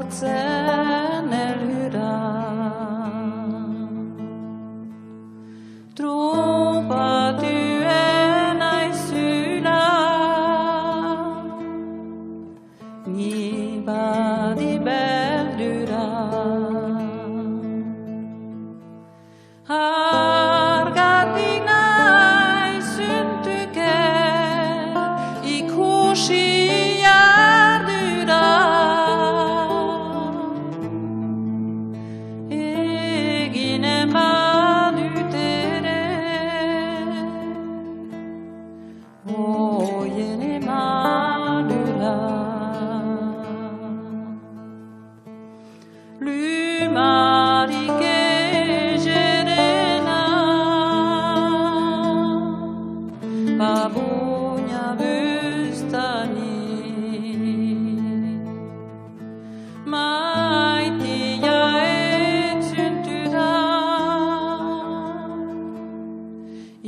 Erortzen elhur Lumarik egerena Babuina buztani Maitia etzuntu da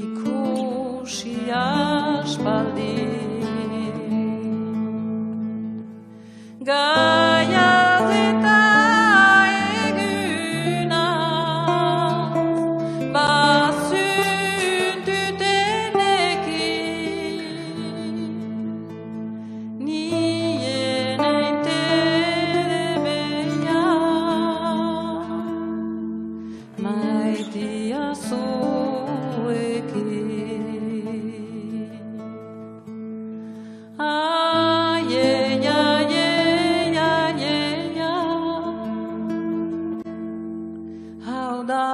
Ikusi aspaldi Gaiaz eta egunaz bazuntutenekin nien ainteremeia maitia zuekin Hau da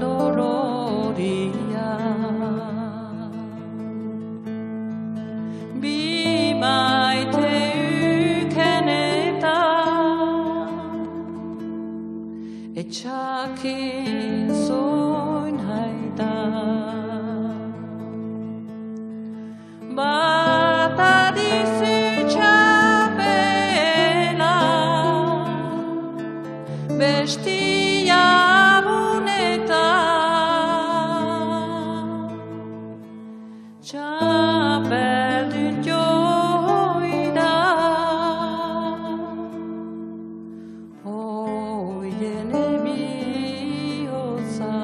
doloria Bi maite ukeneta Etxakin zoin haita Bata dizu txapela Bestia buneta Txapeldun joida Oiene bihotza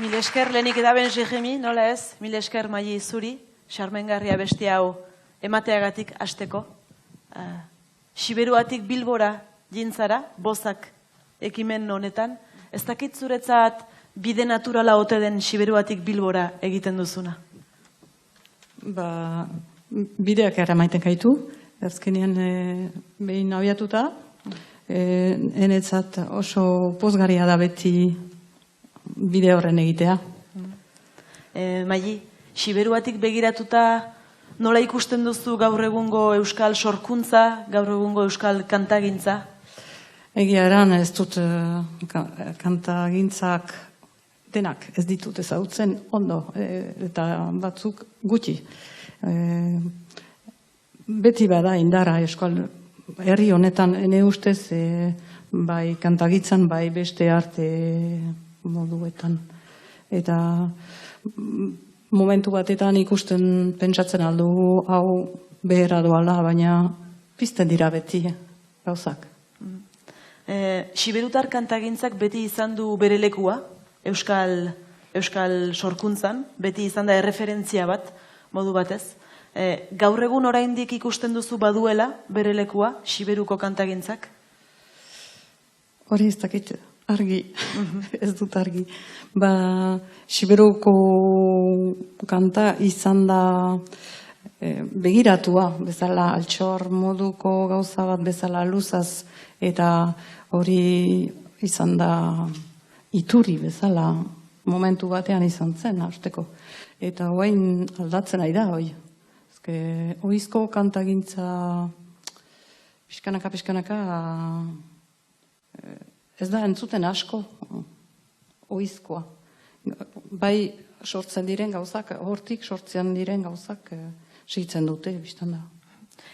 Mil esker lehenik edaben Jejemi, nola ez? Mil esker Maili zuri, xarmengarria beste hau emateagatik hasteko. Siberuatik Bilbora jintzara, bozak ekimen honetan. Ez dakit zuretzat bide naturala ote den Siberuatik Bilbora egiten duzuna? Bideak eramaiten gaitu, azkenean behin abiatuta, enetzat oso pozgarria da beti bide horren egitea. Maili, Siberuatik begiratuta nola ikusten duzu gaur egungo euskal sorkuntza, gaur egungo euskal kantagintza? Egia eran ez dut kantagintzak denak ez ditut ezagutzen ondo, eta batzuk gutxi. Beti bada indarra euskal herri honetan, ene ustez, bai kantagitzan, bai beste arte moduetan. Eta momentu batetan ikusten pentsatzen aldugu hau behera doala, baina pizten dira beti gauzak. Siberutar kantagintzak beti izan du bere lekua, euskal sorkuntzan, beti izan da erreferentzia bat, modu batez. Gaur egun oraindik ikusten duzu baduela bere lekua, Siberuko kantagintzak? Hori ez dakit. Argi, ez dut argi. Siberuko kanta izan da begiratua, bezala altxor moduko gauza bat bezala luzaz, eta hori izan da ituri bezala momentu batean izan zen, hasteko. Eta hoain aldatzen ari da, hoi. Oizko kantagintza pixkanaka ez da entzuten asko oizkoa. Bai sortzen diren gauzak, hortik sortzen diren gauzak segitzen dute, biztan da.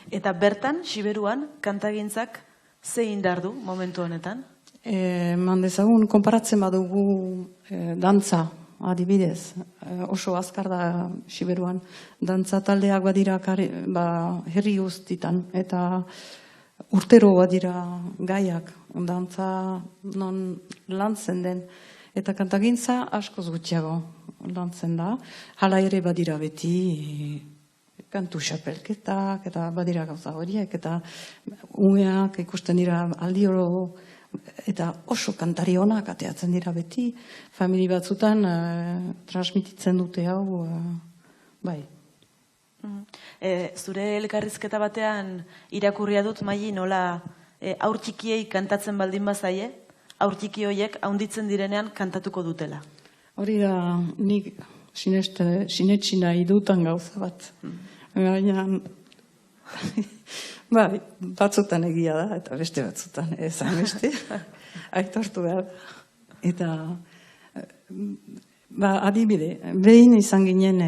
Eta bertan, Siberuan, kantagintzak ze indar du momentu honetan? Dezagun, konparatzen badugu dantza, adibidez, oso azkar da Siberuan. Dantza taldeak badira herri guztitan, eta urtero badira gaiak, dantza non lantzen den, eta kantagintza askoz gutxiago lantzen da. Hala ere badira beti kantu xapelketak, eta badira gauza horiek, eta umeak ikusten dira aldioro, eta oso kantari onak ateatzen dira beti, famili batzutan transmititzen dute hau, bai. Zure elkarrizketa batean irakurria dut, Maili, nola aur txikiei kantatzen baldin bazaie, aur txiki horiek haunditzen direnean kantatuko dutela. Hori da, nik sinetsi nahi dutan gauza bat. Baina, batzutan egia da, eta beste batzutan ezan beste, aitortu behar. Eta, adibide, behin izan ginen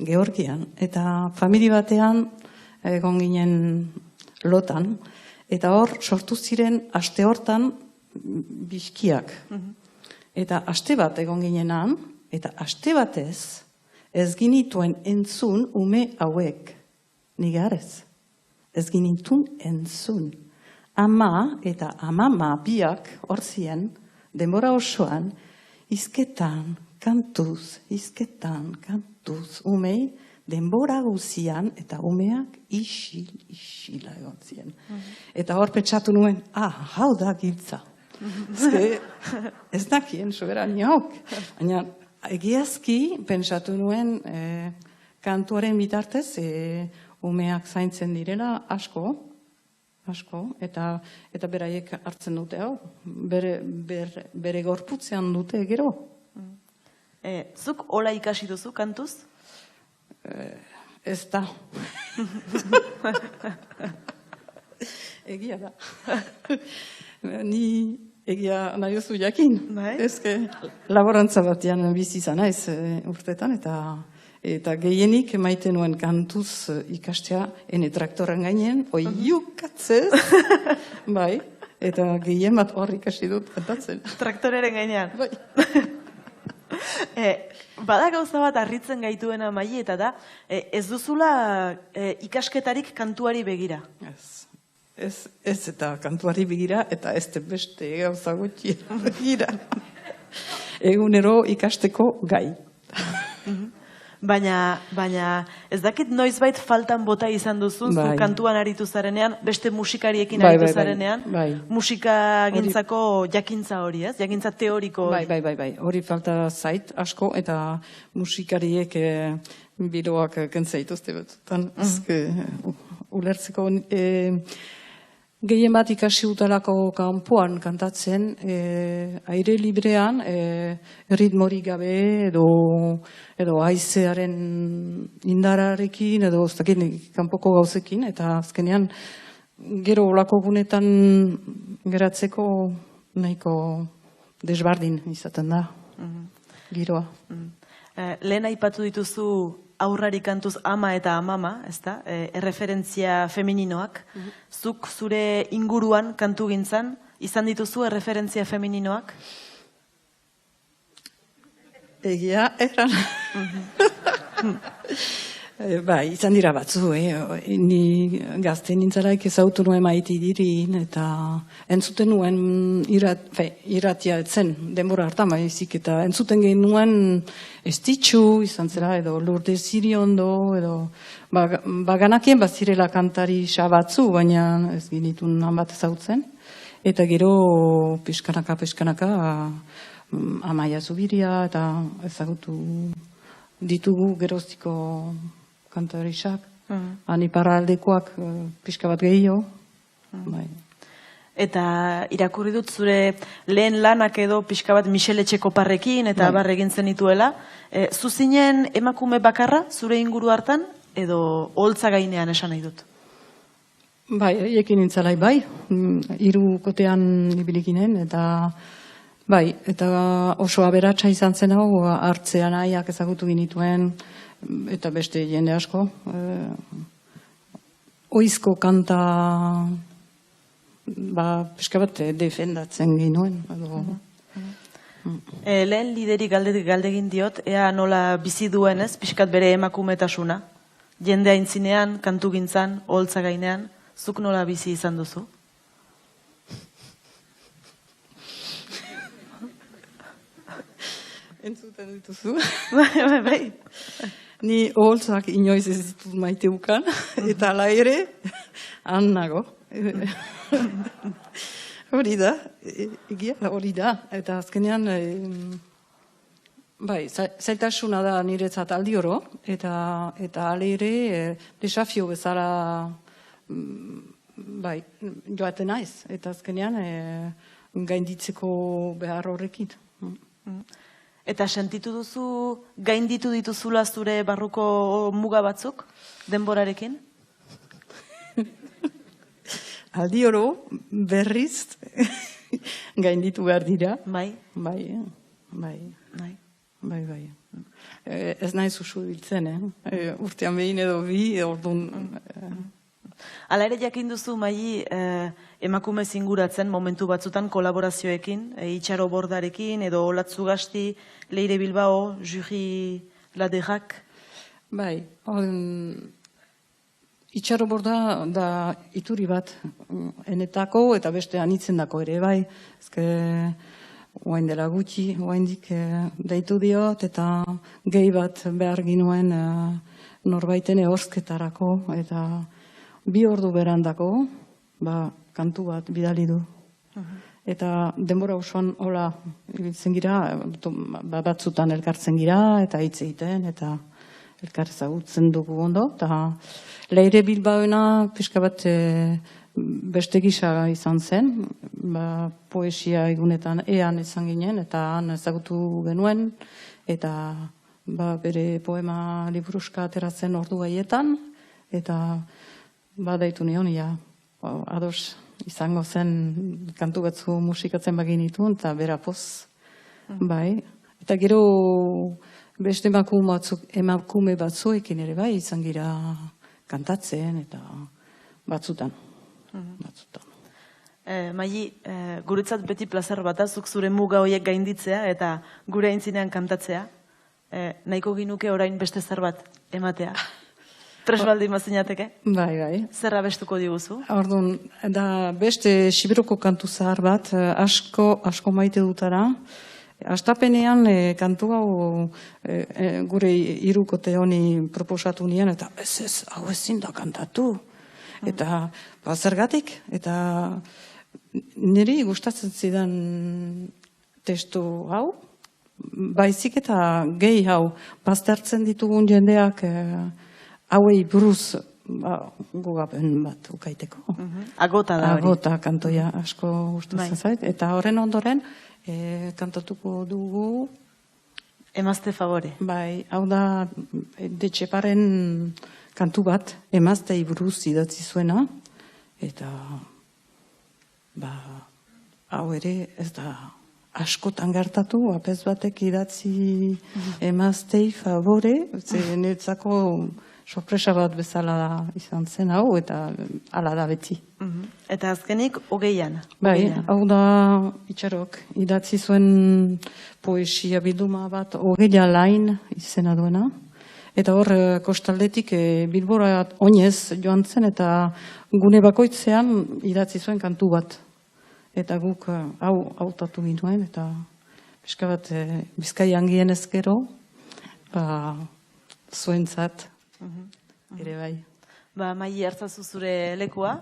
Georgian, eta famili batean egon ginen lotan, eta hor sortu ziren aste hortan bizkiak. Eta aste bat egon ginenan, eta aste batez ez ginituen entzun ume hauek, nigarez. Ez ginitun entzun. Ama eta amama biak horzien, denbora osoan, izketan, kantuz, umei, denbora guzian, eta umeak isila egon ziren. Eta hor pentsatu nuen, hau da giltza. Ez dakien, soberaniok. Baina, egiazki, pentsatu nuen, kantuaren bitartez, umeak zaintzen direla asko, eta beraiek hartzen dute hau, bere gorputzean dute gero. Zuk hola ikasi duzu kantuz? Ez da. Egia da. Ni egia nahi duzu jakin. Ezke, laborantza batean bizi izan naiz urtetan, eta gehienik maite nuen kantuz ikastea ene traktoren gainen, oiukatzez, bai, eta gehien bat hor ikasi dut kantatzen. Traktoreren gainean? Bai. Bada gauza bat harritzen gaituena, Maili, eta da, ez duzula ikasketarik kantuari begira? Ez eta kantuari begira, eta ez beste gauza gutxi begira. Egunero ikasteko gai. Baina ez dakit noizbait faltan bota izan duzu, zu kantuan aritu zarenean, beste musikariekin aritu zarenean, musika gintzako jakintza hori, ez? Jakintza teoriko hori. Bai, hori falta zait asko, eta musikariek biloak kentzaituzte batzutan. Ulertzeko gehien bat ikasi utalako kanpoan kantatzen, aire librean, ritmorik gabe, edo haizearen indararekin, edo kanpoko gauzekin, eta azkenean gero olako gunetan geratzeko nahiko desbardin izaten da, giroa. Lehen aipatu dituzu aurrari kantuz ama eta amama, ezta? Erreferentzia femininoak. Zuk zure inguruan kantu gintzan, izan dituzu erreferentzia femininoak? Egia, eran. Bai, izan dira batzu, ni gazte nintzalaik ezautu nuen Maite Idirin, eta entzuten nuen irratia etzen, denbora hartan baizik, eta entzuten genuen Estitxu izan zera, edo Lourdes Iriondo, edo baganakien bazirela kantari batzu, baina ez ginitun han bat ezautzen. Eta gero pixkanaka Amaia Zubiria eta ezagutu ditugu geroztiko kantarisak. Han iparraldekoak pixka bat gehiago. Bai. Eta irakurri dut zure lehen lanak edo pixka bat Michel Etxekoparrekin eta bar egin zenituela. Zu zinen emakume bakarra zure inguru hartan edo oholtza gainean esan nahi dut? Bai, ekin nintzalai bai, 3 kotean ibilikinen, eta bai, eta oso aberatsa izan zen hau, hartzean aiak ezagutu ginituen, eta beste jende asko. Oizko kanta, pixka bat defendatzen ginuen. Lehen lideri galdegin diot, ea nola bizi duen ez, pixkat bere emakumetasuna. Jende aintzinean, kantu gintzan, oholtza gainean, zuk nola bizi izan duzu? Entzuten dituzu. Bai. Ni oholtzak inoiz ez ditut maite ukan, eta ala ere, han nago. Hori da, egia hori da. Eta azkenean, bai, zailtasuna da niretzat aldi oro, eta ala ere, desafio bezala, bai, joaten naiz. Eta azkenean, gainditzeko behar horrekin. Eta sentitu duzu, gainditu dituzula zure barruko muga batzuk, denborarekin? Aldi oro, berriz, gainditu behar dira. Bai? Bai. Ez nahi zuzu biltzen, urtean behin edo bi, orduan. Hala ere jakin duzu, Maili, emakume zinguratzen momentu batzutan kolaborazioekin, Itxaro Bordarekin, edo Olatzu Gasti, Leire Bilbao, Juri Laderrak. Bai, Itxaro Borda da ituri bat enetako eta beste anitzen dako ere, bai. Ezke, oain dela gutxi, oaindik deitu diot, eta gehi bat behar ginuen norbaiten ehorzketarako, eta 2 ordu berandako, kantu bat bidali du. Eta denbora osoan hola ibiltzen gira, batzutan elkartzen gira, eta hitz egiten, eta elkar ezagutzen dugu ondo. Eta Leire Bilbaoena pixka bat beste gisa izan zen, poesia egunetan ean izan ginen, eta han ezagutu genuen, eta bere poema liburuska ateratzen ordu gaietan, eta deitu nion, ados izango zen kantu batzu musikatzen baginitu, eta bera poz. Bai. Eta gero beste emakume batzuekin ere bai izan gira kantatzen, eta batzutan. Maili, guretzat beti plazer bat azuk zure muga horiek gainditzea, eta gure aintzinean kantatzea. Nahiko ginuke orain beste zerbait ematea. Tresbaldi mazinateke? Bai. Zerra bestuko diguzu? Orduan, da beste Sibiroko kantu zahar bat, asko maite dutara. Astapenean kantu hau gure 3 kote honi proposatu nien, eta ez, hau ezin da kantatu. Eta zergatik, eta niri gustatzen zidan testu hau, baizik eta gehi hau, baztertzen ditugun jendeak hauei buruz gugapen bat ukaiteko. Agota da hori. Agota kantoia asko gustatzen zait. Eta horren ondoren kantatuko dugu Emazte favore. Bai, hau da Etxeparen kantu bat, emaztei buruz idatzi zuena, eta hau ere ez da askotan gertatu, apez batek idatzi emaztei favore, netzako sorpresa bat bezala izan zen hau, eta ala da beti. Eta azkenik, 20an. Bai, hau da Itxarok idatzi zuen poesia bilduma bat, 20 lain izena duena. Eta hor, kostaldetik Bilbora oinez joan zen, eta gune bakoitzean idatzi zuen kantu bat. Eta guk hau hautatu gintuen, eta pixka bat Bizkaian gien ezkero, zuentzat ere bai. Maili, hartzazu zure lekua.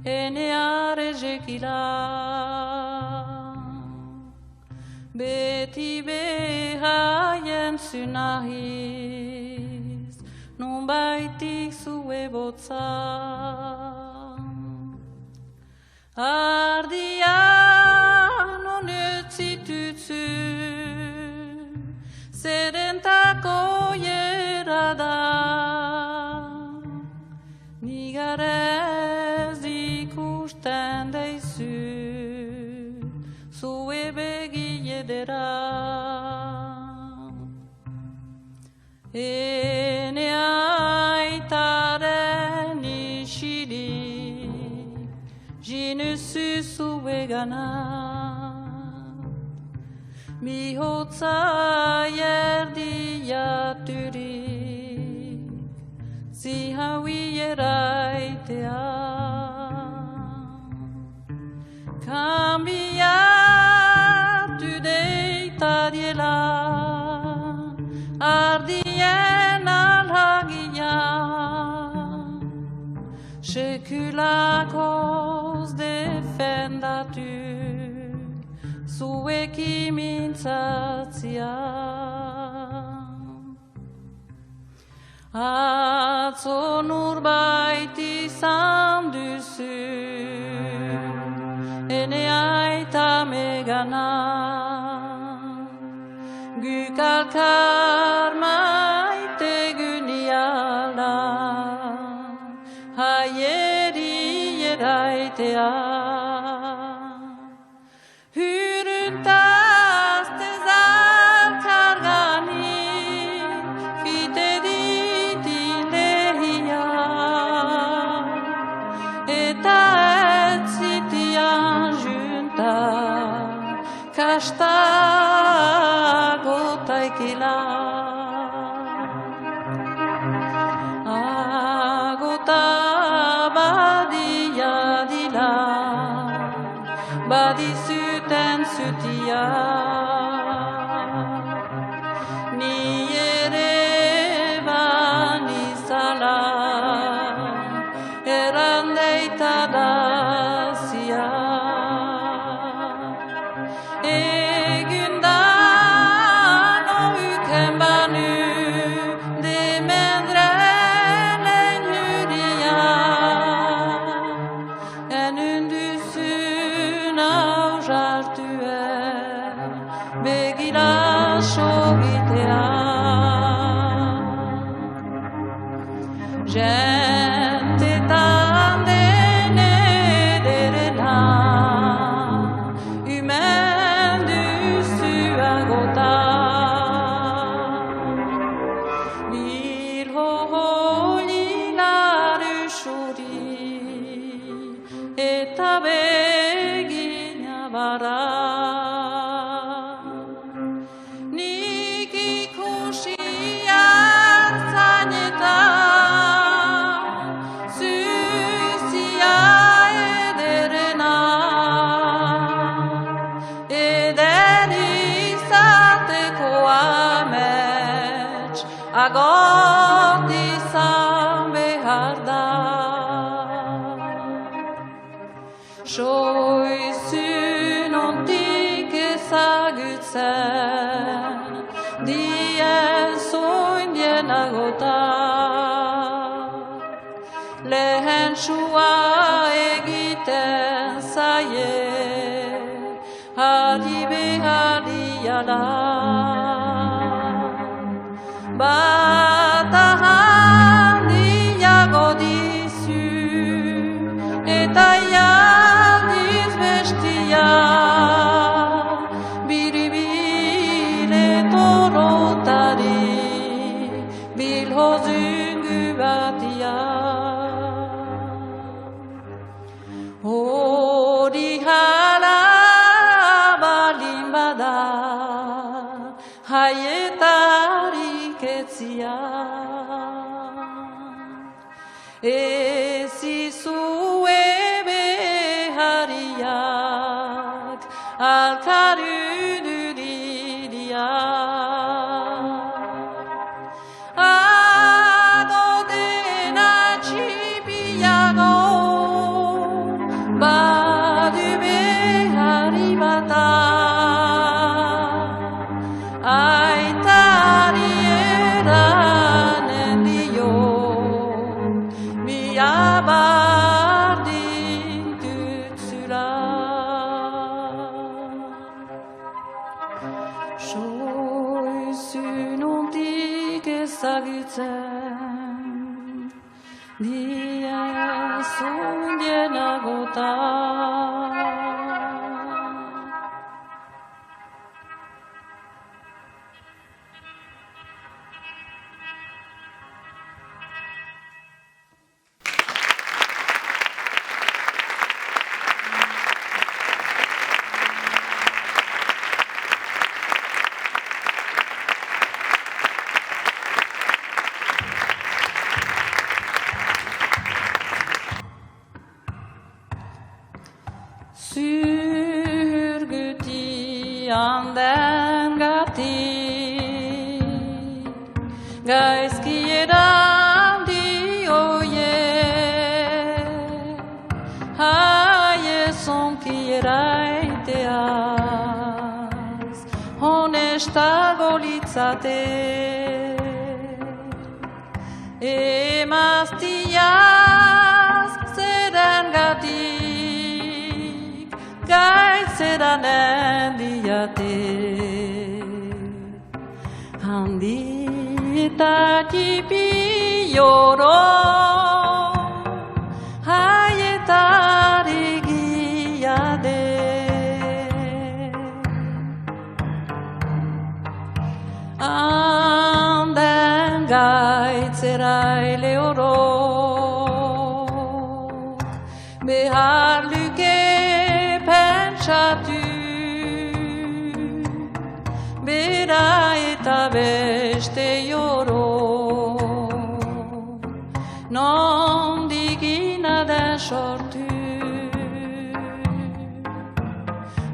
eneare jekila. Beti behaien zunahiz, nun baitik zue botza. Ardian honetzitutzu, zerentako jera da. Nigarez ikusten deizu, zue begiedera. Ene aitaren isilik, jinuzu zue gana. Bihotza erdiaturik, zihaui eraitea. Kambiatu deitadiela, ardien alhagia. Sekulakoz defendatu, zuekin mintzatzia. Atzo nurbait izan duzu, ene aita megana. Guk alkar maite guniala, haieri eraitea. Kastago taikila, agota badia dila, badizuten zutia. Ni ere banizala, errandeita dazia. Egundan oyken banu demendrelen hürriya. En ündüsün avjartue begila şovitea. Gentetan dene derena eta begina bara. Nik ikusi hartzainetan, zuzia ederena. Eder izateko amets, agot izan behar da. Soizun ontik ezagutzen, dien zoindien agota. Lehen sua egiten zaie, hari behariala. Bata handiago dizu, eta jaldiz bestia. Biribile torotari, bilhozungu batia. Hori hala balin bada, haietarik etzia. Ez izue behariak alkaruduridia. Ago dena txipiago bardin dutzula. Soizun ondik ezagutzen, dia zundienagotan. Zürgutian gatik, gaizkieran dioie, haie zonkiera iteaz, honestago litzate, emaztiaz zeren gatik, gaitzeran endiate. Handi eta tipi joro, haietari giade. Anden gaitzera eleoro, behar luke pentsatu, bera eta beste joro, nondik inaden sortu.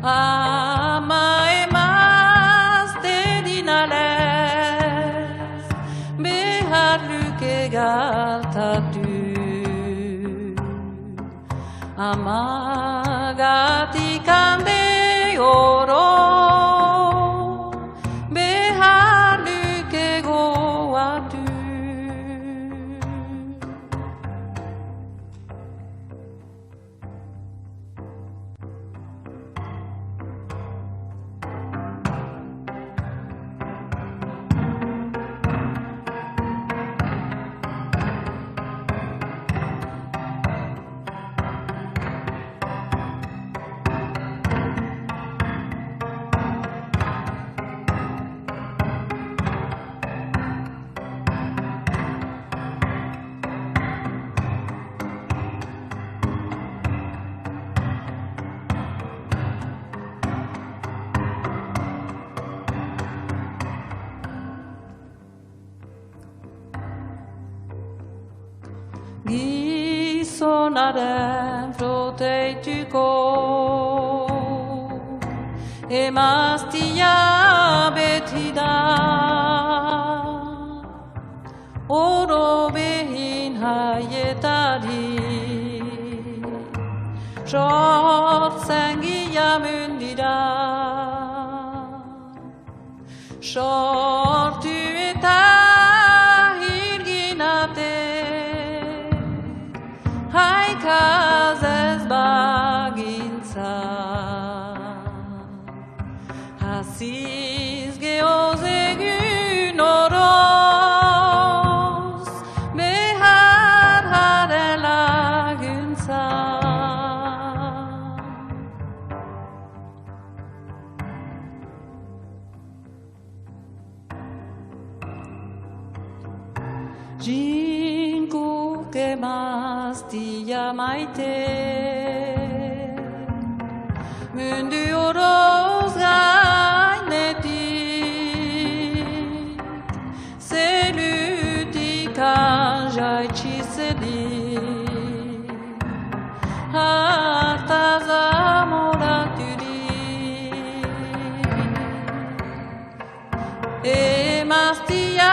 Ama emazte dinalez, behar luke galtatu. Amagatik hande oro, behar luke goatu. Gizonaren proteituko, emaztia beti da, oro behin haietari, sortzen gila mundira, sortu eta hirginate, haikaz ez bagintza, hasiz geoz egun oroz, behar haren laguntza. Jinkuk emaztia maite, mundu oroz gainetik, zelutik anjaitxizedik, hartaz amoraturik. Emaztiak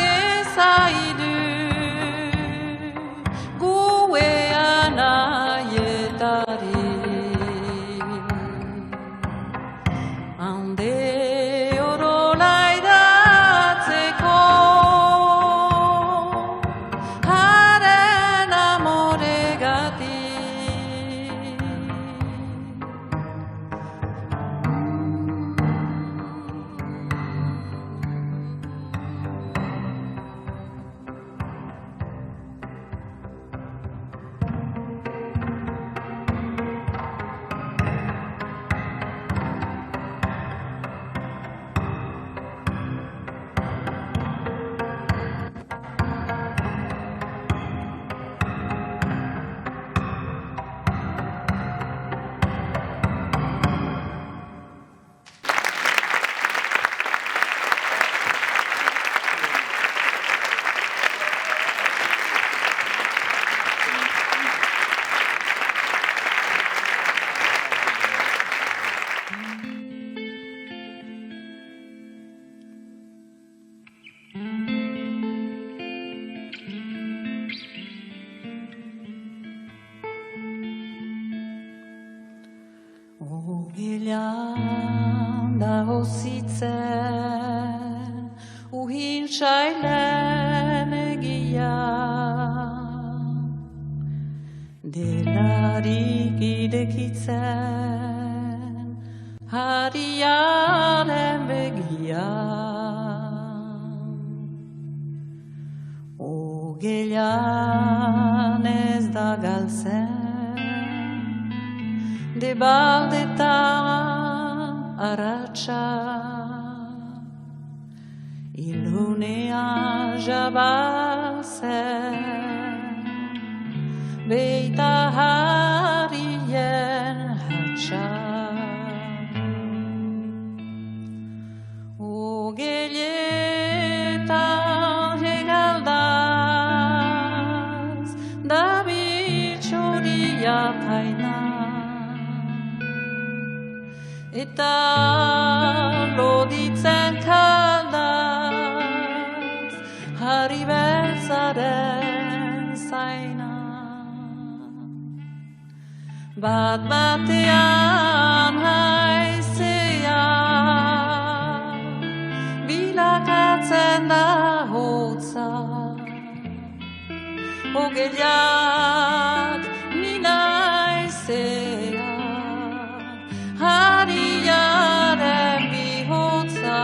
ezaidu, guean aietari. Ugilan da hozitzen, uhin sailen egia. Delarik idekitzen, hariaren begia. Ogeilan ez da galtzen, debaldetan aratsa. Ilunean jabazen, beita harien hatsa. Ogeiletan hegaldaz, da bitxoria taina. Eta loditzen kaldaz, harri bezaren zaina. Bat batean haizea, bilakatzen da hotza. Ogeiak nina haizea, hariaren bihotza.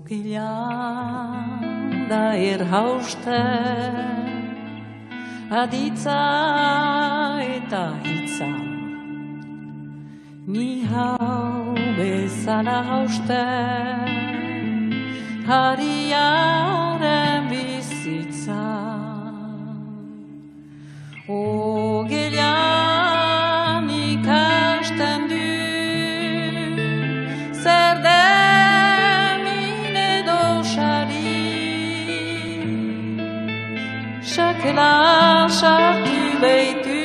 Ogeilan da erhausten, aditza eta hitza. Ni hau bezala hausten, hariaren bizitza. Ogeilan ikasten du, zer den edo sari. Sakela sartu beitu,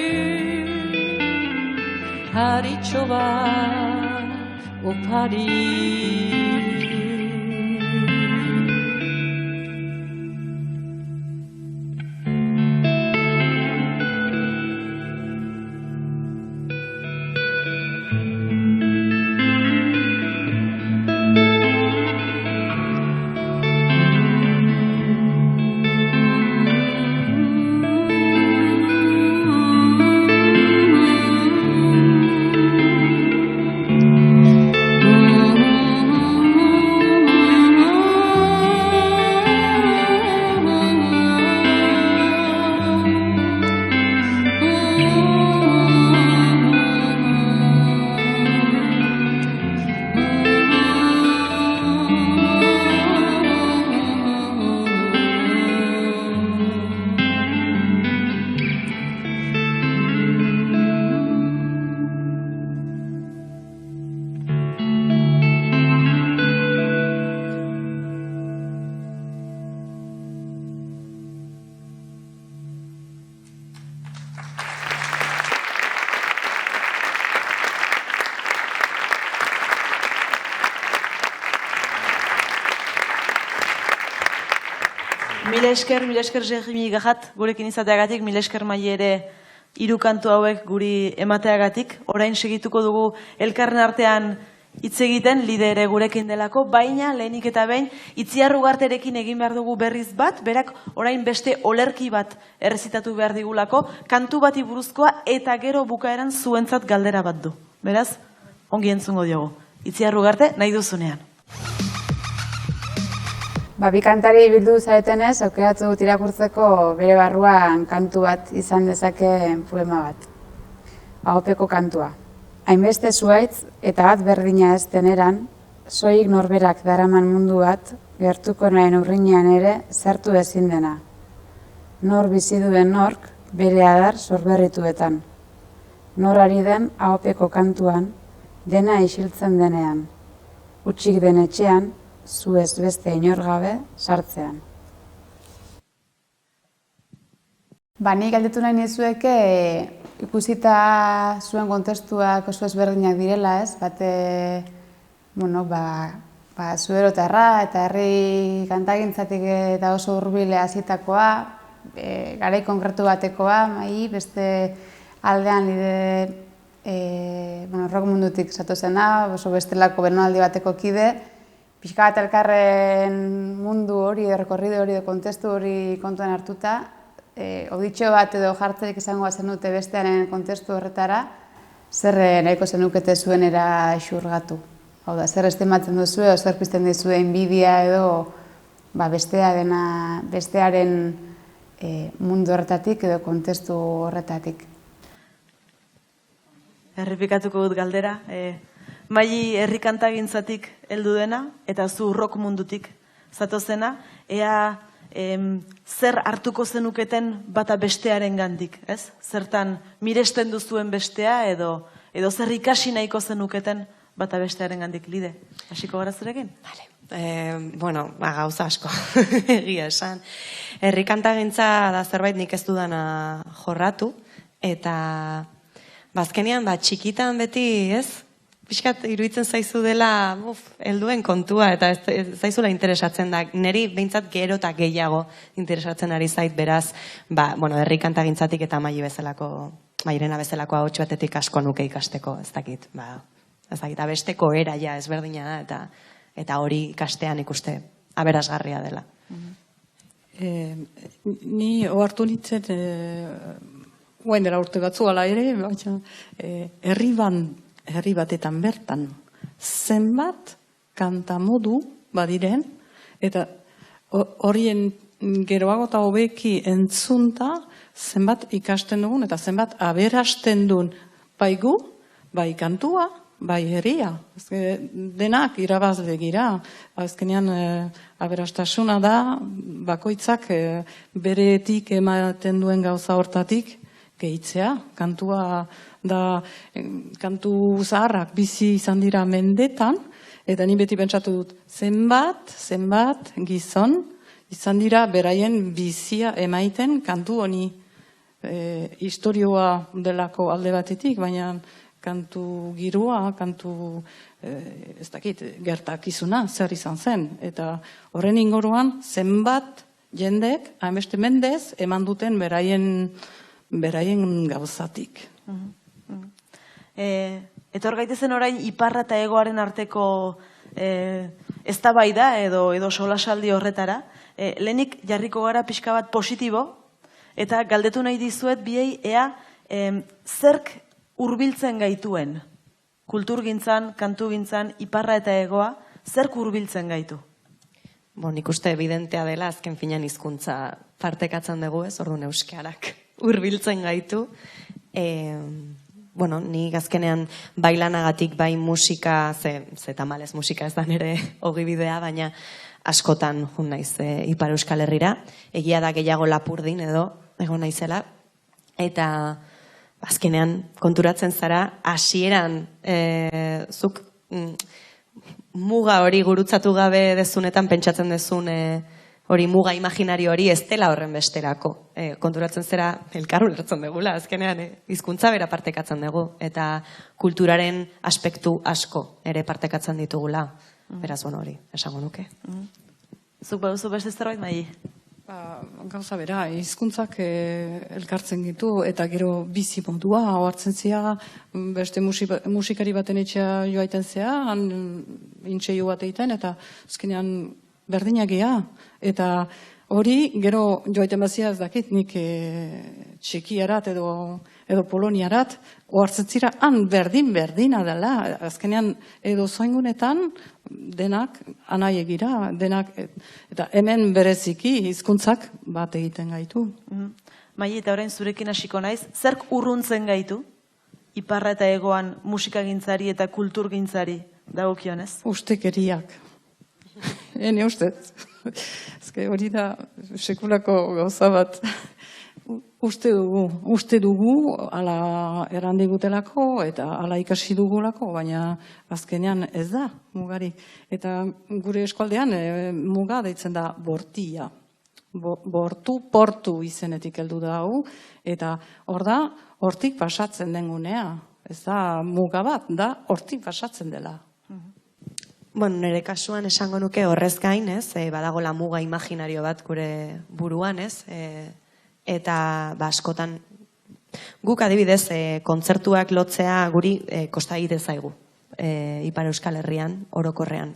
haritxo bat opari. Mila esker Jeremy Gajat gurekin izateagatik, mila esker Maile ere 3 kantu hauek guri emateagatik. Orain segituko dugu elkarren artean hitz egiten, Lide ere gurekin delako, baina lehenik eta behin Itziar Ugarterekin egin behar dugu berriz bat, berak orain beste olerki bat errezitatu behar digulako, kantu bati buruzkoa eta gero bukaeran zuentzat galdera bat du. Beraz, ongi entzungo diogu. Itziar Ugarte, nahi duzunean. Bi kantari bildu zaretenez, aukeratu dut irakurtzeko bere barruan kantu bat izan dezake poema bat. Agopeko kantua. Hainbeste zuaitz eta bat berdina ez deneran, soilik norberak daraman mundu bat, gertuko nahen urrinean ere zertu ezin dena. Nor bizi duen nork bere adar sorberrituetan. Nor ari den ahopeko kantuan, dena isiltzen denean. Hutsik den etxean, zu ez beste inor gabe sartzean. Nik galdetu nahi nizueke ikusita zuen kontestuak oso ezberdinak direla, ez? Bate, zuerotarra eta herri kantagintzatik eta oso hurbile hasitakoa, garai konkretu batekoa, beste aldean rock mundutik zatozena, oso bestelako belaunaldi bateko kide, pixka bat elkarren mundu hori, errekorride hori, kontestu hori kontuan hartuta, oditxo bat edo jartzerik izango zenute bestearen kontestu horretara, zer nahiko zenukete zuenera xurgatu. Hau da, zer estimatzen duzu edo zer pizten dizue inbidia edo bestearen mundu horretatik edo kontestu horretatik. Errepikatuko dut galdera. Maili herri kantagintzatik heldu dena eta zu rock mundutik zatozena, ea zer hartuko zenuketen bata bestearen gandik, ez? Zertan miresten duzuen bestea edo zer ikasi nahiko zenuketen bata bestearen gandik, Lide. Hasiko gara zurekin? Gauza asko, egia esan. Herri kantagintza da zerbait nik ez dudana jorratu, eta bazkenean txikitan beti, ez? Piskat iruditzen zaizu dela helduen kontua eta zaizula interesatzen da. Neri behintzat gero eta gehiago interesatzen ari zait, beraz, herri kantagintzatik eta Mairena bezalako ahots batetik asko nuke ikasteko, ez dakit. Abesteko eraia ezberdina da eta hori ikastean ikuste aberasgarria dela. Ni ohartu nintzen, guain dela urte batzu ala ere, herri batetan bertan zenbat kantamodu badiren, eta horien geroago eta hobeki entzunta zenbat ikasten dugun eta zenbat aberasten duen bai gu, bai kantua, bai herria. Denak irabazle gira. Azkenean aberastasuna da bakoitzak beretik ematen duen gauza hortatik gehitzea. Kantua da kantu zaharrak bizi izan dira mendetan, eta ni beti pentsatu dut, zenbat gizon izan dira beraien bizia emaiten kantu honi, historioa delako alde batetik, baina kantu girua, kantu ez dakit, gertakizuna zer izan zen, eta horren inguruan zenbat jendek hainbeste mendez eman duten beraien gauzatik. Etor gaitezen orain iparra eta hegoaren arteko eztabaida edo solasaldi horretara. Lehenik jarriko gara pixka bat positibo, eta galdetu nahi dizuet biei ea zerk hurbiltzen gaituen. Kulturgintzan, kantugintzan, iparra eta hegoa, zerk hurbiltzen gaitu? Nik uste evidentea dela, azken finean hizkuntza partekatzen dugu, ez, orduan euskarak hurbiltzen gaitu. Nik azkenean bai lanagatik, bai musika, ze tamalez musika ez da nire ogibidea, baina askotan jun naiz Ipar Euskal Herrira. Egia da gehiago Lapurdin edo egon naizela. Eta azkenean konturatzen zara, hasieran zuk muga hori gurutzatu gabe dezunetan pentsatzen dezun hori muga imaginario hori ez dela horren besterako. Konturatzen zera elkar ulertzen dugula, azkenean hizkuntza bera partekatzen dugu, eta kulturaren aspektu asko ere partekatzen ditugula. Beraz, hori, esango nuke. Zuk baduzu beste zerbait, Maili? Gauza bera, hizkuntzak elkartzen ditu, eta gero bizi modua, ohartzen zea, beste musikari baten etxea joaiten zea, han intxeio bat egiten, eta azkenean berdinak gea, eta hori gero joaiten bazia ez dakit, nik Txekiarat edo Poloniarat, ohartzen zira, han berdina dela, azkenean edo zoingunetan denak anai egira, denak, eta hemen bereziki hizkuntzak bat egiten gaitu. Maili, eta orain zurekin hasiko naiz, zerk urruntzen gaitu iparra eta hegoan musikagintzari eta kulturgintzari dagokionez? Ustekeriak. Ene ustez. Ezke hori da sekulako gauza bat. Uste dugu, ala errandigutelako eta ala ikasi dugulako, baina azkenean ez da mugarik. Eta gure eskualdean muga deitzen da bortia. Portu izenetik heldu da hau, eta hor da, hortik pasatzen den gunea. Ez da muga bat, da hortik pasatzen dela. Bueno, nire kasuan esango nuke horrez gain, ez? Badagola muga imaginario bat gure buruan, ez? Eta askotan guk adibidez kontzertuak lotzea guri kosta egite zaigu Ipar Euskal Herrian orokorrean.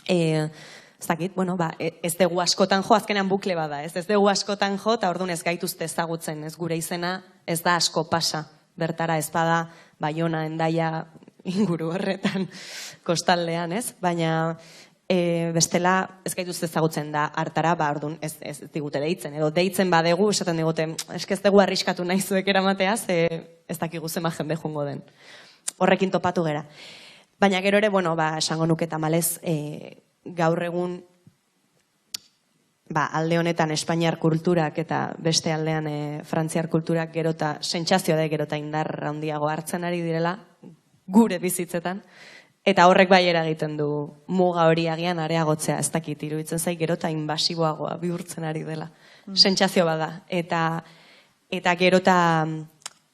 Ez dakit, bueno, ez dugu askotan jo, azkenean bukle bada, ez dugu askotan jo, eta orduan ez gaituzte ezagutzen, ez gure izena ez da asko pasa, bertara ez bada Baiona, Hendaia inguru horretan kostaldean, ez? Baina bestela ez gaituzte ezagutzen da hartara, orduan ez digute deitzen, edo deitzen badegu, esaten digute, eske ez dugu arriskatu nahi zuek eramateaz, ez dakigu zema jende jungo den. Horrekin topatu gera. Baina gero ere, bueno, esango nuke tamalez, gaur egun alde honetan Espainiar kulturak eta beste aldean Frantziar kulturak gerota, sentsazioa da gerota indar handiago hartzen ari direla, gure bizitzetan, eta horrek bai eragiten du muga hori agian areagotzea, ez dakit, iruditzen zait gerota inbasiboagoa bihurtzen ari dela. Sentsazio bada. Eta gerota,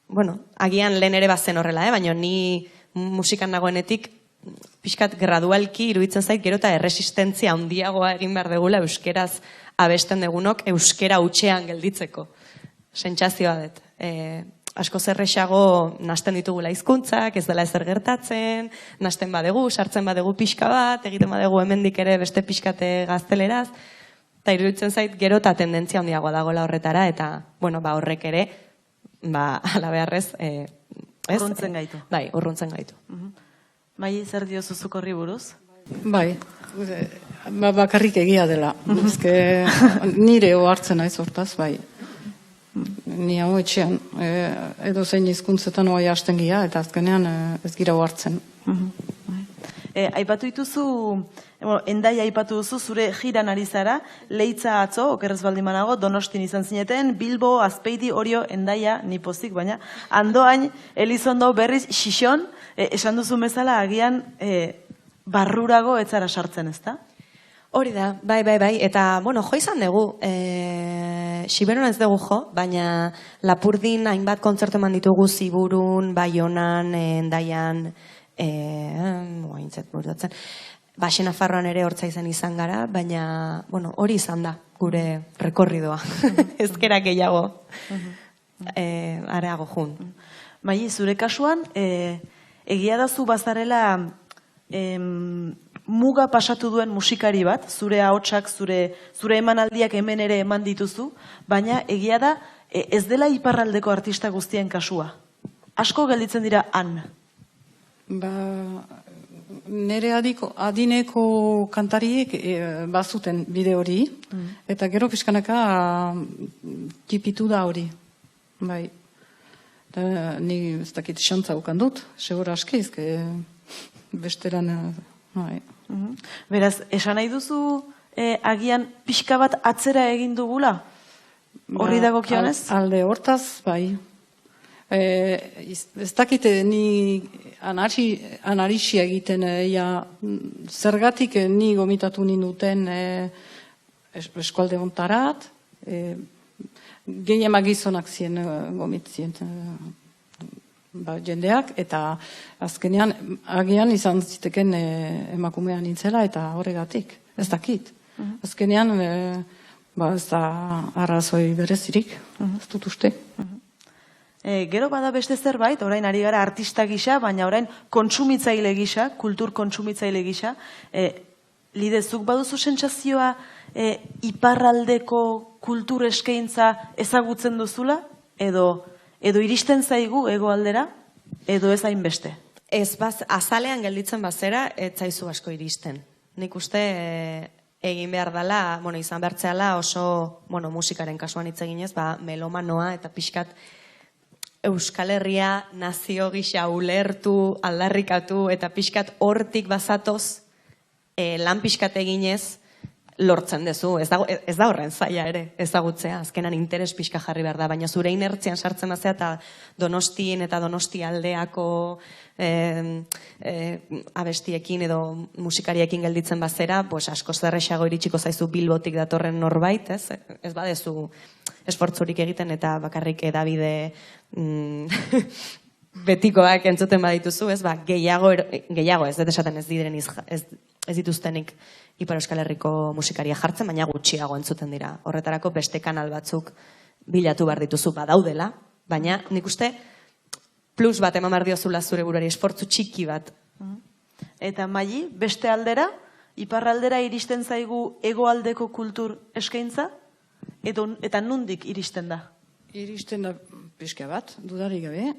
bueno, agian lehen ere bazen horrela, baina ni musikan nagoenetik pixkat gradualki iruditzen zait gerota erresistentzia handiagoa egin behar degula euskeraz abesten degunok euskera hutsean gelditzeko. Sentsazioa dut. Asko zerrexago nasten ditugula hizkuntzak, ez dela ezer gertatzen, nasten badegu, sartzen badegu pixka bat, egiten badegu hemendik ere beste pixkate gazteleraz, eta iruditzen zait gero eta tendentzia handiagoa dagoela horretara, eta horrek ere, ala beharrez, urruntzen gaitu. Bai, urruntzen gaitu. Bai, zer diozuzuk horri buruz? Bai, bakarrik egia dela. Nire ohartzen naiz hortaz, bai. Ni hau etxean, edo zein hizkuntzetan oai hasten gira, eta azkenean ez gira ohartzen. Aipatu dituzu, Hendaia aipatu duzu, zure jiran ari zara, Leitza atzo, okerrez baldin banago, Donostin izan zineten, Bilbo, Azpeiti, Orio, Hendaia, nipozik, baina, Andoain, Elizondo, berriz, Xixon, esan duzu bezala, agian barrurago ez zara sartzen, ezta? Hori da, bai, eta, bueno, jo izan dugu, Xiberon ez dugu jo, baina Lapurdin hainbat kontzertu eman ditugu Ziburun, Baionan, Hendaian, haintzet burutatzen, Baxe Nafarroan ere hortza izan gara, baina, bueno, hori izan da, gure rekorridoa, ezkera gehiago, areago jun. Mai, zure kasuan, egia da zu bazarela muga pasatu duen musikari bat, zure ahotsak, zure emanaldiak hemen ere eman dituzu, baina egia da ez dela iparraldeko artista guztien kasua. Asko gelditzen dira han. Nere adineko kantariek bazuten bide hori, eta gero pixkanaka tipitu da hori. Bai. Ni ez dakit xantza ukan dut, segura askiz, besteran... Beraz, esan nahi duzu agian pixka bat atzera egin dugula? Horri dagokionez? Alde hortaz, bai. Ez dakite ni anarixia egiten zergatik ni gomitatu ninduten eskualde hontarat, gehienak gizonak zien gomitzien jendeak, eta azkenean agian izan ziteken emakumean nintzela, eta horregatik, ez dakit. Azkenean ez da arrazoi berezirik, ez dut uste. Gero bada beste zerbait, orain ari gara artista gisa, baina orain kontsumitzaile gisa, kultur kontsumitzaile gisa, lidezuk baduzu sentsazioa iparraldeko kultur eskaintza ezagutzen duzula, edo iristen zaigu hegoaldera, edo ez hainbeste? Ez, azalean gelditzen bazera, ez zaizu asko iristen. Nik uste egin behar dela, izan behartzeala oso, musikaren kasuan hitz eginez, melomanoa eta pixkat Euskal Herria nazio gisa ulertu, aldarrikatu eta pixkat hortik bazatoz lan pixkat eginez lortzen duzu. Ez da horren zaila ere, ezagutzea. Azkenan interes pixka jarri behar da, baina zure inertzian sartzen bazea eta Donostien eta Donosti aldeako abestiekin edo musikariekin gelditzen bazera, pues asko zerrexago iritsiko zaizu Bilbotik datorren norbait, ez badezu esfortzurik egiten eta bakarrik edabide betikoak entzuten badituzu, ez gehiago ez dut esaten ez dituztenik Ipar Euskal Herriko musikaria jartzen, baina gutxiago entzuten dira. Horretarako beste kanal batzuk bilatu behar dituzu badaudela, baina nik uste plus bat eman behar diozula zure buruari, esfortzu txiki bat. Eta Maili, beste aldera, iparraldera iristen zaigu hegoaldeko kultur eskaintza, eta nondik iristen da? Iristen da pixka bat, dudarik gabe.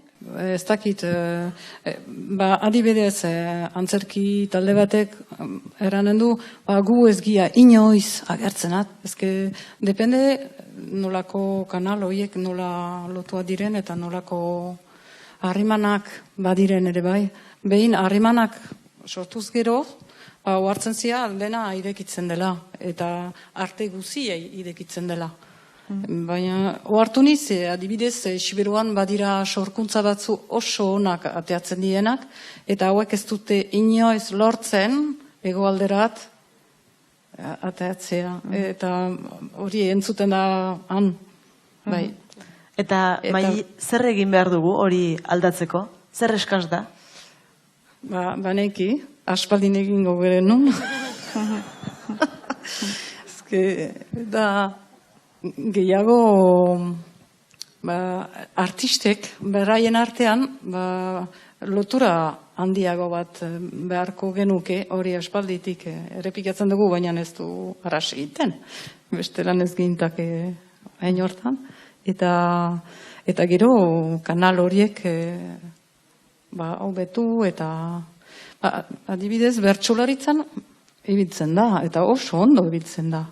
Ez dakit, adibidez, antzerki talde batek eranen du, gu ez gira inoiz agertzenat. Ezke, depende nolako kanal horiek nola lotua diren eta nolako harrimanak badiren ere bai. Behin harrimanak sortuz gero, ohartzen zia aldena irekitzen dela eta arte guziei irekitzen dela. Baina, ohartu niz, adibidez, Siberuan badira sorkuntza batzu oso onak ateatzen dienak, eta hauek ez dute inoiz lortzen hegoalderat ateatzea. Eta hori entzuten da han. Bai. Eta Maili, zer egin behar dugu hori aldatzeko? Zer eskaz da? Baneki, aspaldin egingo bere nun. Da gehiago artistek beraien artean lotura handiago bat beharko genuke, hori aspalditik errepikatzen dugu, baina ez du arras egiten. Bestelan ez gintak hain hortan. Eta gero kanal horiek hobetu eta adibidez bertsolaritzan ibiltzen da, eta oso ondo ibiltzen da.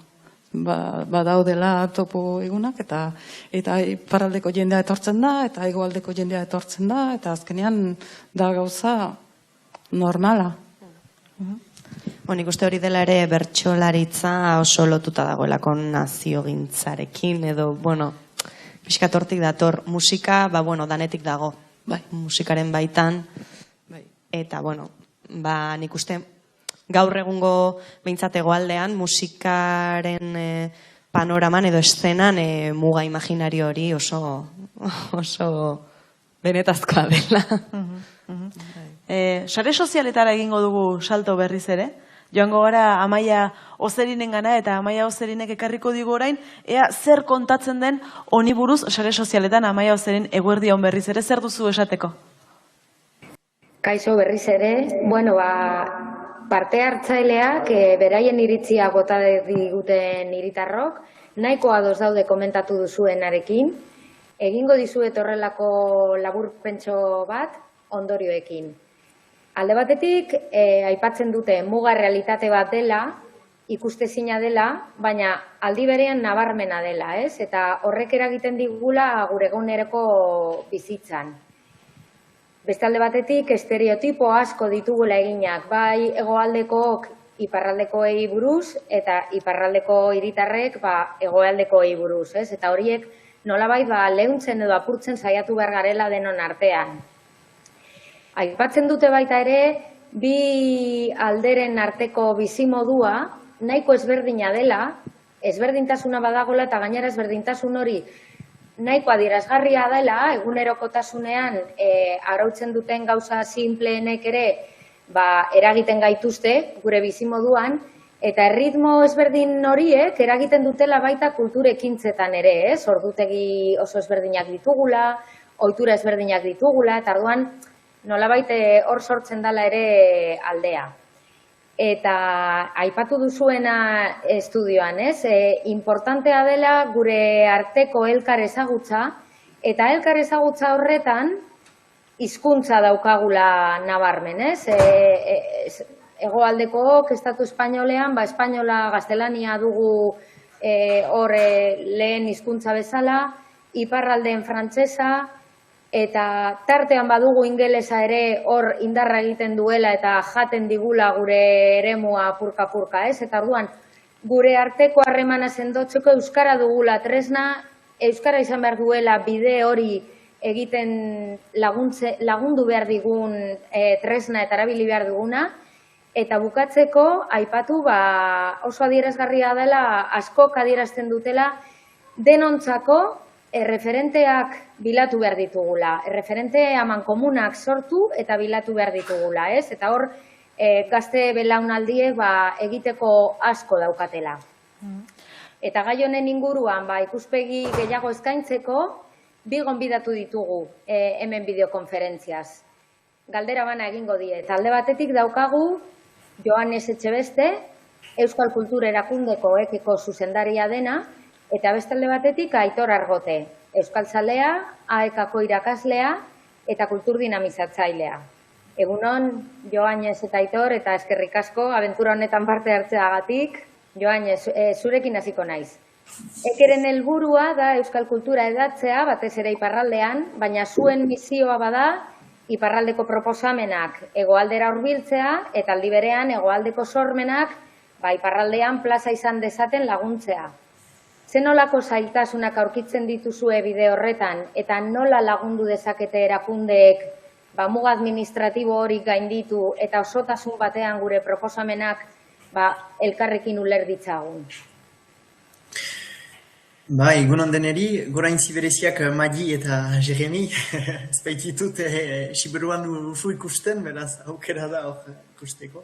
Badaudela topo egunak eta iparraldeko jendea etortzen da, eta hegoaldeko jendea etortzen da, eta azkenean da gauza normala. Nik uste hori dela ere bertsolaritza oso lotuta dagoelako naziogintzarekin, edo, pixkat hortik dator musika, danetik dago, musikaren baitan, eta, nik uste gaur egungo behintzat hegoaldean musikaren panoraman edo eszenan muga imaginario hori oso benetazkoa dela. Sare sozialetara egingo dugu salto berriz ere. Joango gara Amaia Ozerinen gana eta Amaia Ozerinek ekarriko digu orain, ea zer kontatzen den honi buruz sare sozialetan. Amaia Ozerin, eguerdi on berriz ere, zer duzu esateko? Kaixo berriz ere, parte hartzaileak beraien iritzia bota diguten hiritarrok, nahiko ados daude komentatu duzuenarekin, egingo dizuet horrelako laburpentxo bat ondorioekin. Alde batetik, aipatzen dute muga realitate bat dela, ikustezina dela, baina aldi berean nabarmena dela, ez? Eta horrek eragiten digula gure eguneroko bizitzan. Beste alde batetik, estereotipo asko ditugula eginak, bai hegoaldekook iparraldekoei buruz, eta iparraldeko hiritarrek hegoaldekoei buruz, ez? Eta horiek nolabait leuntzen edo apurtzen saiatu behar garela denon artean. Aipatzen dute baita ere, bi alderen arteko bizimodua nahiko ezberdina dela, ezberdintasuna badagola eta gainera ezberdintasun hori nahiko adierazgarria dela, egunerokotasunean arautzen duten gauza sinpleenek ere eragiten gaituzte gure bizimoduan, eta erritmo ezberdin horiek eragiten dutela baita kulturekintzetan ere, ez? Ordutegi oso ezberdinak ditugula, ohitura ezberdinak ditugula, eta orduan nolabait hor sortzen dela ere aldea. Eta aipatu duzuena estudioan, ez? Importantea dela gure arteko elkar ezagutza, eta elkar ezagutza horretan hizkuntza daukagula nabarmen, ez? Hegoaldekook estatu espainolean, espainola gaztelania dugu lehen hizkuntza bezala, iparraldeen frantsesa, eta tartean badugu ingelesa ere hor indarra egiten duela eta jaten digula gure eremua purka-purka, ez? Eta orduan, gure arteko harremana sendotzeko euskara dugula tresna, euskara izan behar duela bide hori egiten lagundu behar digun tresna eta erabili behar duguna, eta bukatzeko aipatu oso adierazgarria dela, askok adierazten dutela, denontzako referenteak bilatu behar ditugula, referente amankomunak sortu eta bilatu behar ditugula, ez? Eta hor, gazte belaunaldiek egiteko asko daukatela. Eta gai honen inguruan ikuspegi gehiago eskaintzeko, bi gonbidatu ditugu hemen bideokonferentziaz. Galdera bana egingo die. Alde batetik daukagu Joanes Etxebeste, Euskal Kultura Erakundeko ekiko zuzendaria dena, eta beste alde batetik Aitor Argote, euskaltzalea, AEK-ko irakaslea eta kultur dinamizatzailea. Egunon, Joanes eta Aitor, eta eskerrik asko, abentura honetan parte hartzeagatik. Joanes, zurekin hasiko naiz. Ekeren helburua da euskal kultura hedatzea, batez ere iparraldean, baina zuen misioa bada iparraldeko proposamenak hegoaldera hurbiltzea eta aldi berean hegoaldeko sormenak iparraldean plaza izan dezaten laguntzea. Zenolako zailtasunak aurkitzen dituzue bide horretan eta nola lagundu dezakete erakundeek muga administratibo hori gainditu eta osotasun batean gure proposamenak elkarrekin uler ditzagun? Egunon deneri, goraintzi bereziak Magi eta Jeremi, ez baititut Siberuan ufu ikusten, beraz aukera da ikusteko.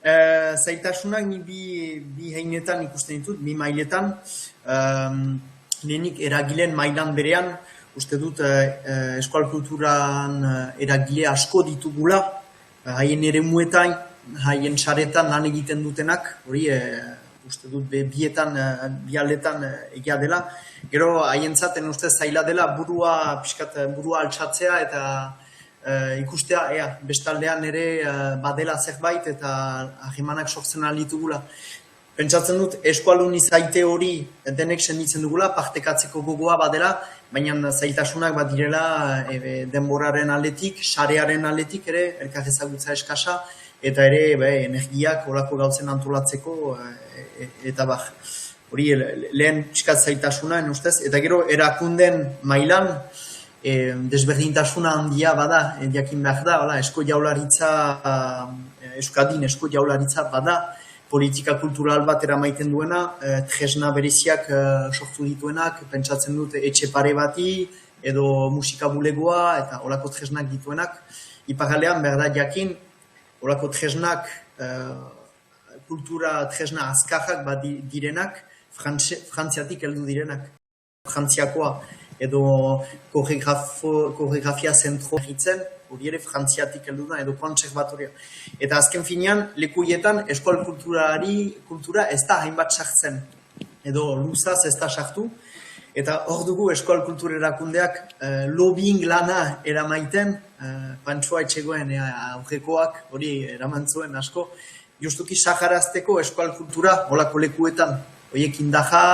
Zaitasunak ni bi heinetan ikusten ditut, bi mailetan, lehenik eragileen mailan berean, uste dut eskual kulturan eragile asko ditugula, haien eremuetan, haien saretan lan egiten dutenak, hori uste dut bialetan egia dela. Gero haientzaten uste zaila dela burua altxatzea eta ikustea bestaldean ere badela zerbait eta ahimanak sortzen ditugula. Pentsatzen dut eskualun izaite hori denek senditzen dugula, partekatzeko gogoa badela, baina zailtasunak badirela denboraren aldetik, sarearen aldetik ere, elkar ezagutza eskasa, eta ere energiak olako gauzen antolatzeko eta hori lehen piskat zailtasuna ustez, eta gero erakunden mailan desberdintasuna handia bada, jakin behar da, esko jaularitza, Euskadin esko jaularitza bada, politika kultural bat eramaiten duena, tresna bereziak sortu dituenak, pentsatzen dut etxe pare bati, edo musika bulegoa, eta olako tresnak dituenak. Iparraldean behar da jakin, olako tresnak, kultura tresna azkarrak bat direnak, frantziatik heldu direnak. Frantziakoa edo koreografia zentro egitzen, hori ere frantziatik heldu da, edo kontserbatoria. Eta azken finean, lekuietan eskual kultura ez da hainbat sartzen, edo luzaz ez da sartu. Eta hor dugu eskual kultura erakundeak lobbying lana eramaiten, Pantsoa Etxegoen aurrekoak hori eramantzuen asko, justuki saharazteko eskual kultura olako lekuetan, horiek indaja,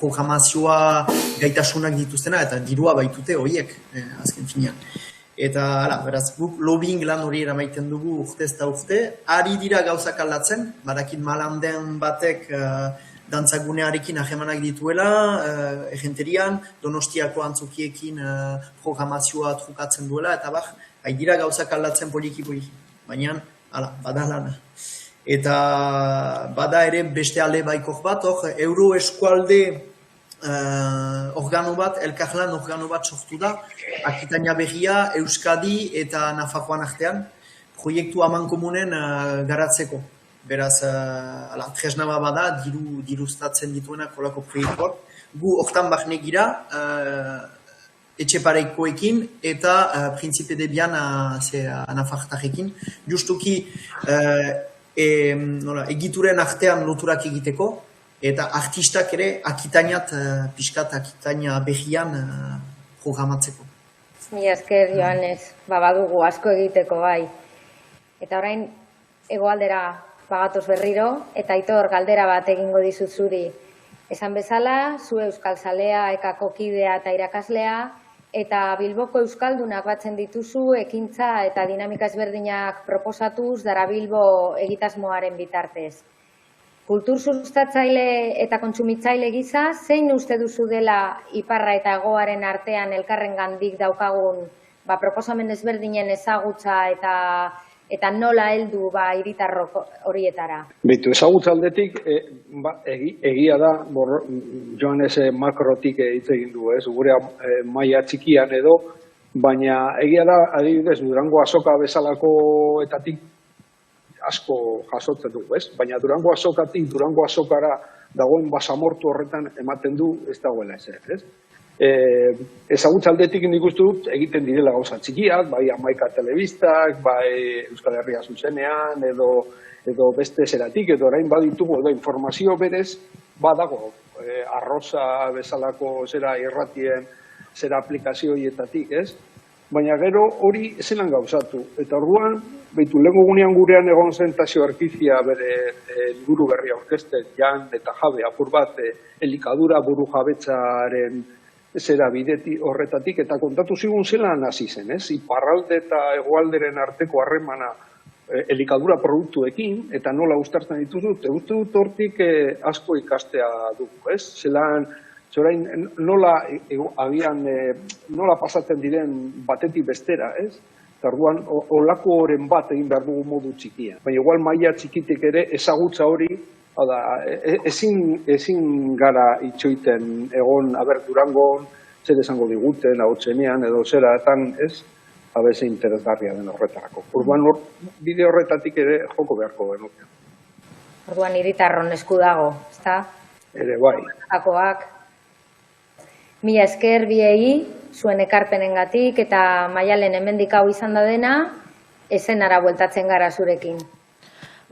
programazioa gaitasunak dituztena, eta dirua baitute horiek, azken finean. Eta, beraz, guk lobbying lan hori eramaiten dugu urte ez da urte, ari dira gauzak aldatzen, barakin malanden batek dantzagunearekin ahemanak dituela, egenterian, Donostiako antzokiekin programazioa trukatzen duela, eta ari dira gauzak aldatzen poliki. Baina, bada lana. Eta bada ere beste alde baikor bat, Euro Eskualde organo bat, elkarlan organo bat sortu da, Akitania Berria, Euskadi eta Nafarroan artean, proiektu amankomunen garatzeko. Beraz, tresna bada, diruztatzen dituenak kolako proiektuak. Gu hortan barne gira, etxepareikoekin eta Príncipe de Bian Nafartarrekin. Justuki egituren artean loturak egiteko, eta artistak ere pixkat Akitania Berrian programatzeko. Mila esker, Joanes, badugu asko egiteko bai. Eta orain, hegoaldera pagatoz berriro, eta Aitor galdera bat egingo dizut zuri. Esan bezala, zu euskaltzalea, ekako kidea eta irakaslea, eta Bilboko euskaldunak batzen dituzu ekintza eta dinamika ezberdinak proposatuz Darabilbo egitasmoaren bitartez. Kultur sustatzaile eta kontsumitzaile gisa, zein uste duzu dela iparra eta hegoaren artean elkarrengandik daukagun proposamen ezberdinen ezagutza eta nola heldu hiritarrok horietara? Beitu, ezagutza aldetik, egia da, Joanes makrotik hitz egin du, gure maila txikian edo, baina egia da, adibidez, Durango azoka bezalakoetatik asko jasotzen dugu, baina Durango azokatik, Durango azokara dagoen basamortu horretan ematen du ez dagoela ez. Ezagutza aldetik nik uste dut egiten direla gauza txikiak, bai Hamaika telebistak, bai Euskal Herria zuzenean, edo beste zeratik, edo orain baditugu, edo informazio berez, badago, arroza bezalako zera irratien, zera aplikazioietatik, Baina gero hori zelan gauzatu. Eta orduan, behitu, lehenko gunean gurean egon zen Tasio Arkizia bere liburu berria orkestet, Jan eta Jabe, apur bat, elikadura buru jabetzaren zera bideti horretatik, eta kontatu zigun zelan hasi zen, Iparralde eta hegoalderen arteko harremana elikadura produktuekin, eta nola uztartzen dituzut, uste dut hortik asko ikastea dugu, Zelan, zorain nola pasatzen diren batetik bestera, Eta orduan, olako horren bat egin behar dugu modu txikia. Baina igual maila txikitik ere ezagutza hori, ezin gara itxoiten egon, Durangon, zer esango diguten, ahotsenean edo zeratan, abeze interesgarria den horretarako. Orduan, bide horretatik ere joko beharko genuke. Orduan, hiritarron esku dago, ezta? Ere, bai. Akoak. Mila esker biei, zuen ekarpenengatik eta Maialen hemendik hau izan da dena, ezenara bueltatzen gara zurekin.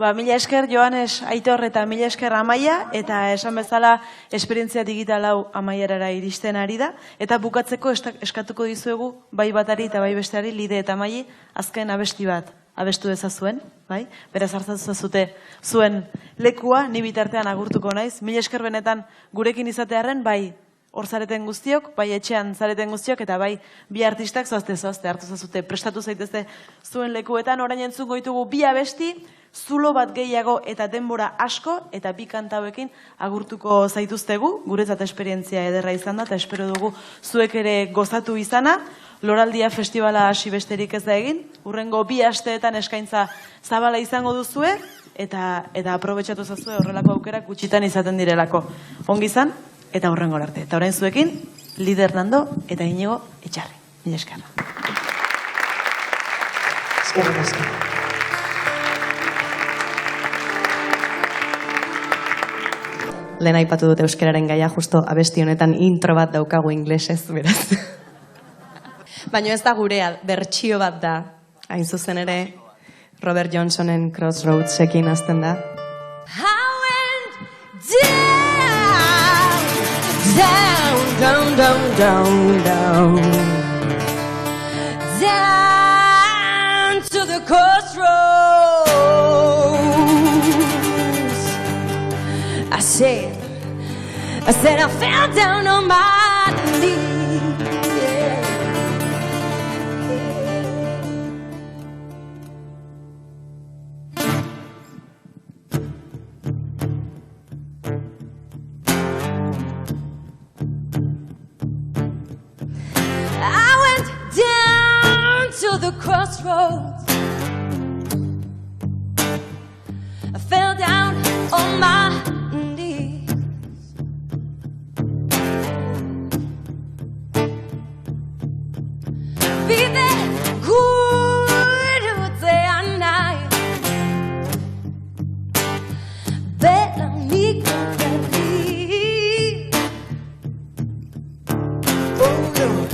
Mila esker Joanes Aitor eta mila esker Amaia, eta esan bezala esperientzia digital hau Amaierara iristen ari da, eta bukatzeko eskatuko dizuegu bai batari eta bai besteari, Lide eta Maili, azken abesti bat abestu dezazuen, bai? Beraz hartzatu zazute zuen lekua, ni bitartean agurtuko naiz. Mila esker benetan gurekin izatearren, bai hor zareten guztiok, bai etxean zareten guztiok, eta bai bi artistak zoazte hartu zazute, prestatu zaitezte zuen lekuetan, orain entzungo ditugu bi abesti, zulo bat gehiago eta denbora asko, eta bi kanta hauekin agurtuko zaituztegu, guretzat esperientzia ederra izan da, eta espero dugu zuek ere gozatu izana, Loraldia festivala hasi besterik ez da egin, hurrengo bi asteetan eskaintza zabala izango duzue, eta aprobetxatu zazue horrelako aukerak gutxitan izaten direlako. Ongi izan, eta hurrengo arte. Eta orain zuekin, Lide Hernando eta Inigo Etxarri. Mila esker. Eskerrik asko. Lehen aipatu dute euskararen gaia, justo abesti honetan intro bat daukagu inglesez, beraz. Baina ez da gurea, bertsio bat da. Hain zuzen ere, Robert Johnsonen Crossroadsekin hasten da. Down, down, down, down, down to the crossroads. I said I fell down on my knees. The crossroads, I fell down on my knees. Vive good day and night, bellamy completely. Oh Lord.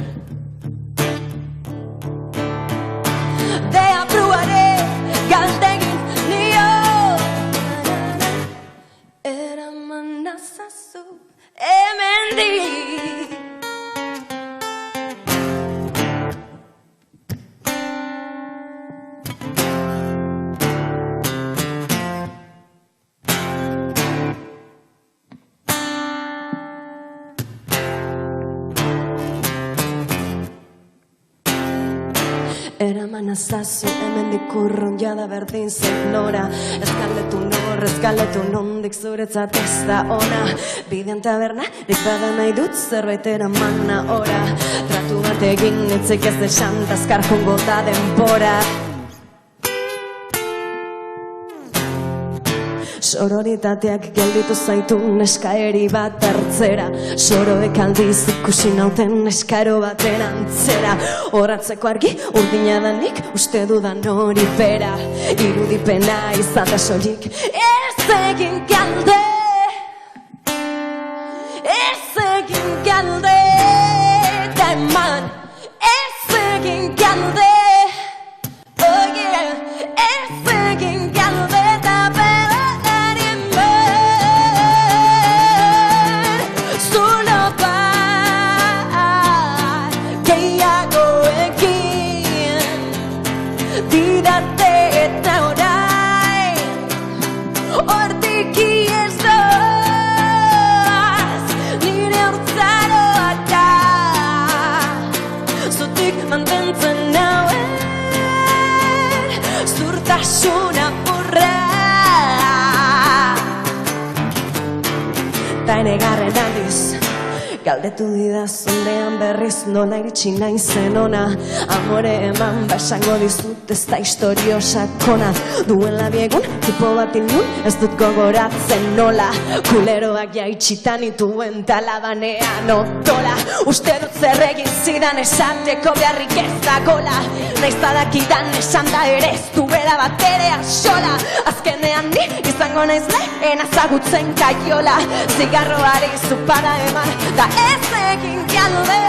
eraman azazu hemen dikurrun jada berdin zegnora. Ez galdetu nondik zuretzat ez da ona. Bidean taberna, nik bada nahi dut zerbait eramana ora. Tratu bat egin etzik ez desan, azkar jongo da denbora. Sororitateak gelditu zaitu neskaeri bat hartzera. Soroek aldiz ikusi nauten neskaro baten antzera. Horatzeko argi urdina danik uste dudan hori bera. Irudipena izan da soilik ez egin galde. Ez egin galde da eman. Ez egin galde. Oh yeah. Ez egin galde da bera. Didate eta orain hortiki ez doaz nire hortzaroak da zutik mantentzen nauen zurtasuna burra ta enegarren aldiz galdetu didazundean berriz nola iritsi naizen ona. Amore eman basango dizut ez da historio sakona. Duela biegun, tipo bat inun, ez dut gogoratzen nola. Kuleroak jaitxitan ituen talabanean otola. Uste dut zer egin zidan esateko beharrik ez dagola. Naiz badakidan esan da ere ez duela bat ere asola. Azkenean ni izango naiz lehen azagutzen kaiola. Zigarroari zupada eman da ez egin galde.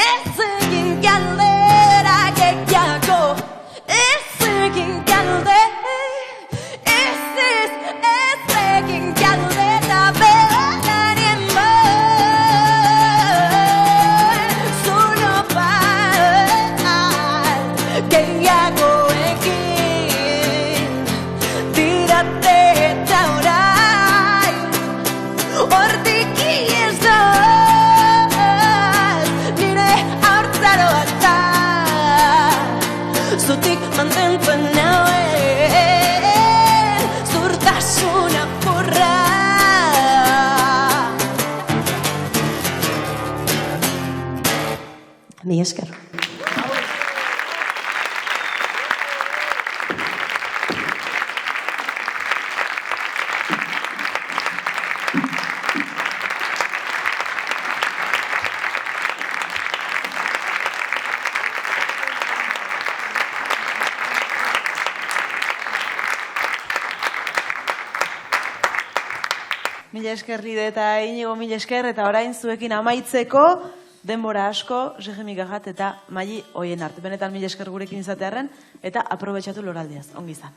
Ez egin galdera gehiago. Ez egin galde. Ez egin galde da beharien bai. Zuno bai gehiago egin. Didate eta orain hortiki ez doaz nire haurtzaroak da zutik mantentzen nauen zurtasuna burra. Mi esker. Mila esker Lide eta Inigo, mila esker, eta orain zuekin amaitzeko denbora asko, Jeremy Gajat eta Maili Oienart. Benetan mila esker gurekin izatearren eta aprobetxatu loraldiaz. Ongi izan.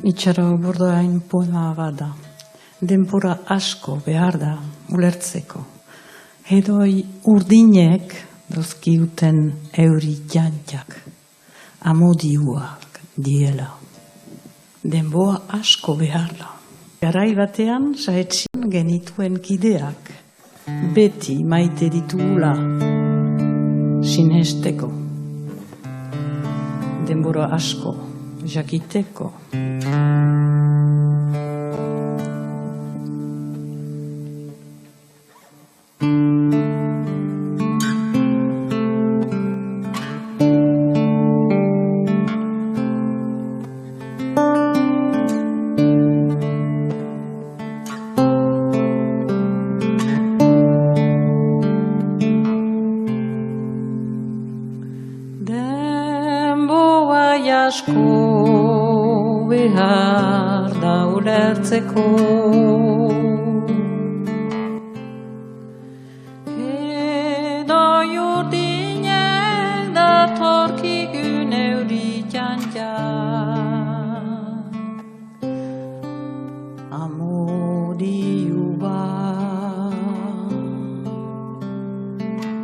Itxaro Bordoain poema bada. Denbora asko behar da ulertzeko. Edoi urdinek dozkiuten euri jantzak. Amodioak diela. Denbora asko behar da. Garai batean saetxin genituen kideak, beti maite ditugula sinesteko. Denbora asko jakiteko. Asko behar da ulertzeko. Edoi urdinek datorkigun euri jantzak. Amodio bat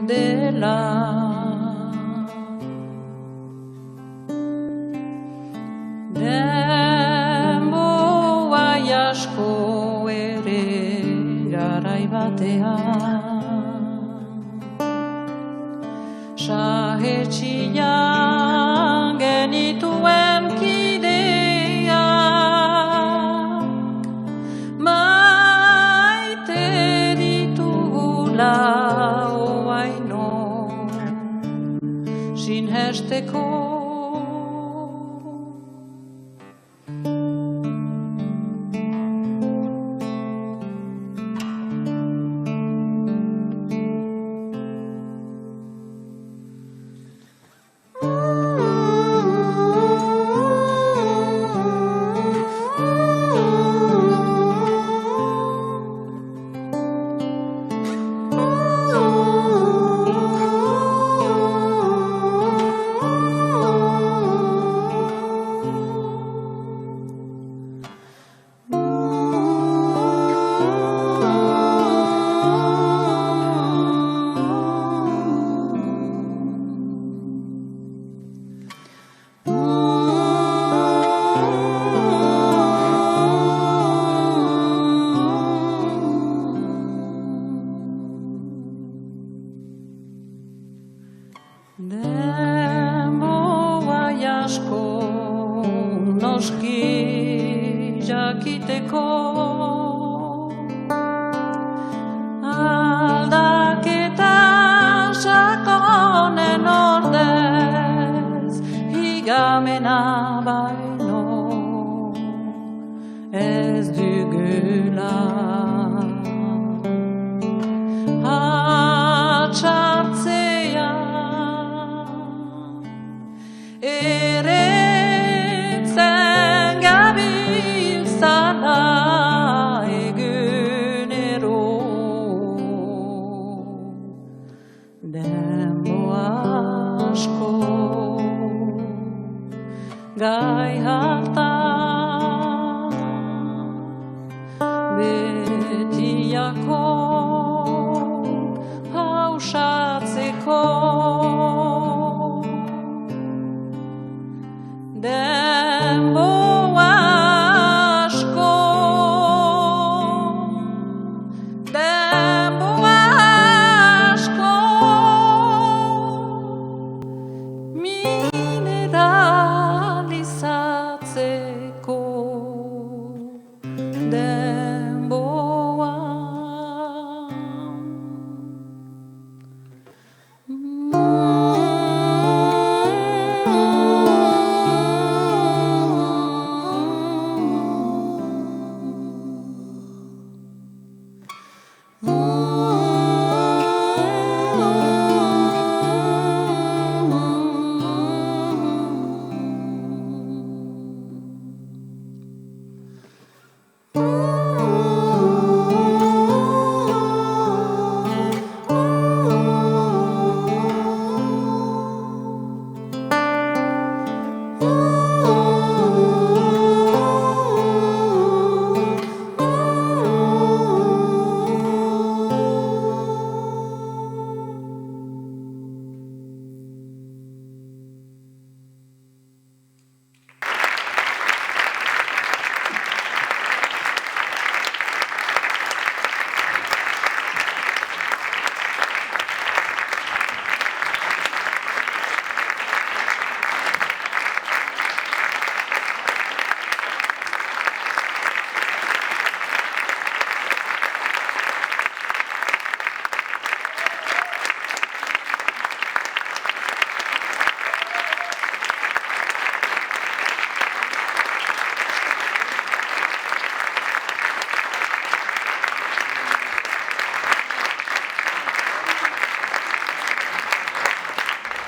dela. Denboa asko ere sahetxian genituen kideak, maite ditugula oaino, sinhesteko. Denbora asko noski jakiteko, aldaketa sakonen ordez higamena baino ez dugula. Hatxartzea eretzen gabiltzala egunero, denbora asko gai hartan betiako hausatzeko. Denbora asko, denbora asko, mineralizatzeko. Denbora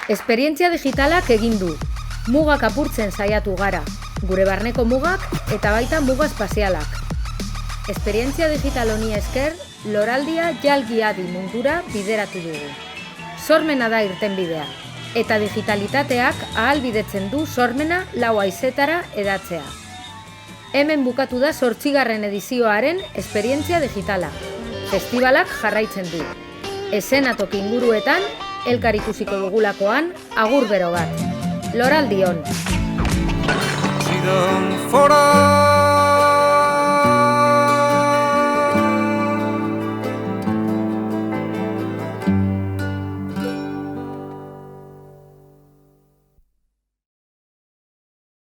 Esperientzia digitalak egin du. Mugak apurtzen saiatu gara, gure barneko mugak eta baita muga espazialak. Esperientzia digital honi esker, loraldia jalgi adi mundura bideratu dugu. Sormena da irtenbidea, eta digitalitateak ahalbidetzen du sormena lau haizetara edatzea. Hemen bukatu da 8. edizioaren esperientzia digitala. Festibalak jarraitzen du. Eszenatoki inguruetan, elkar ikusiko dugulakoan, agur bero bat. Loraldion!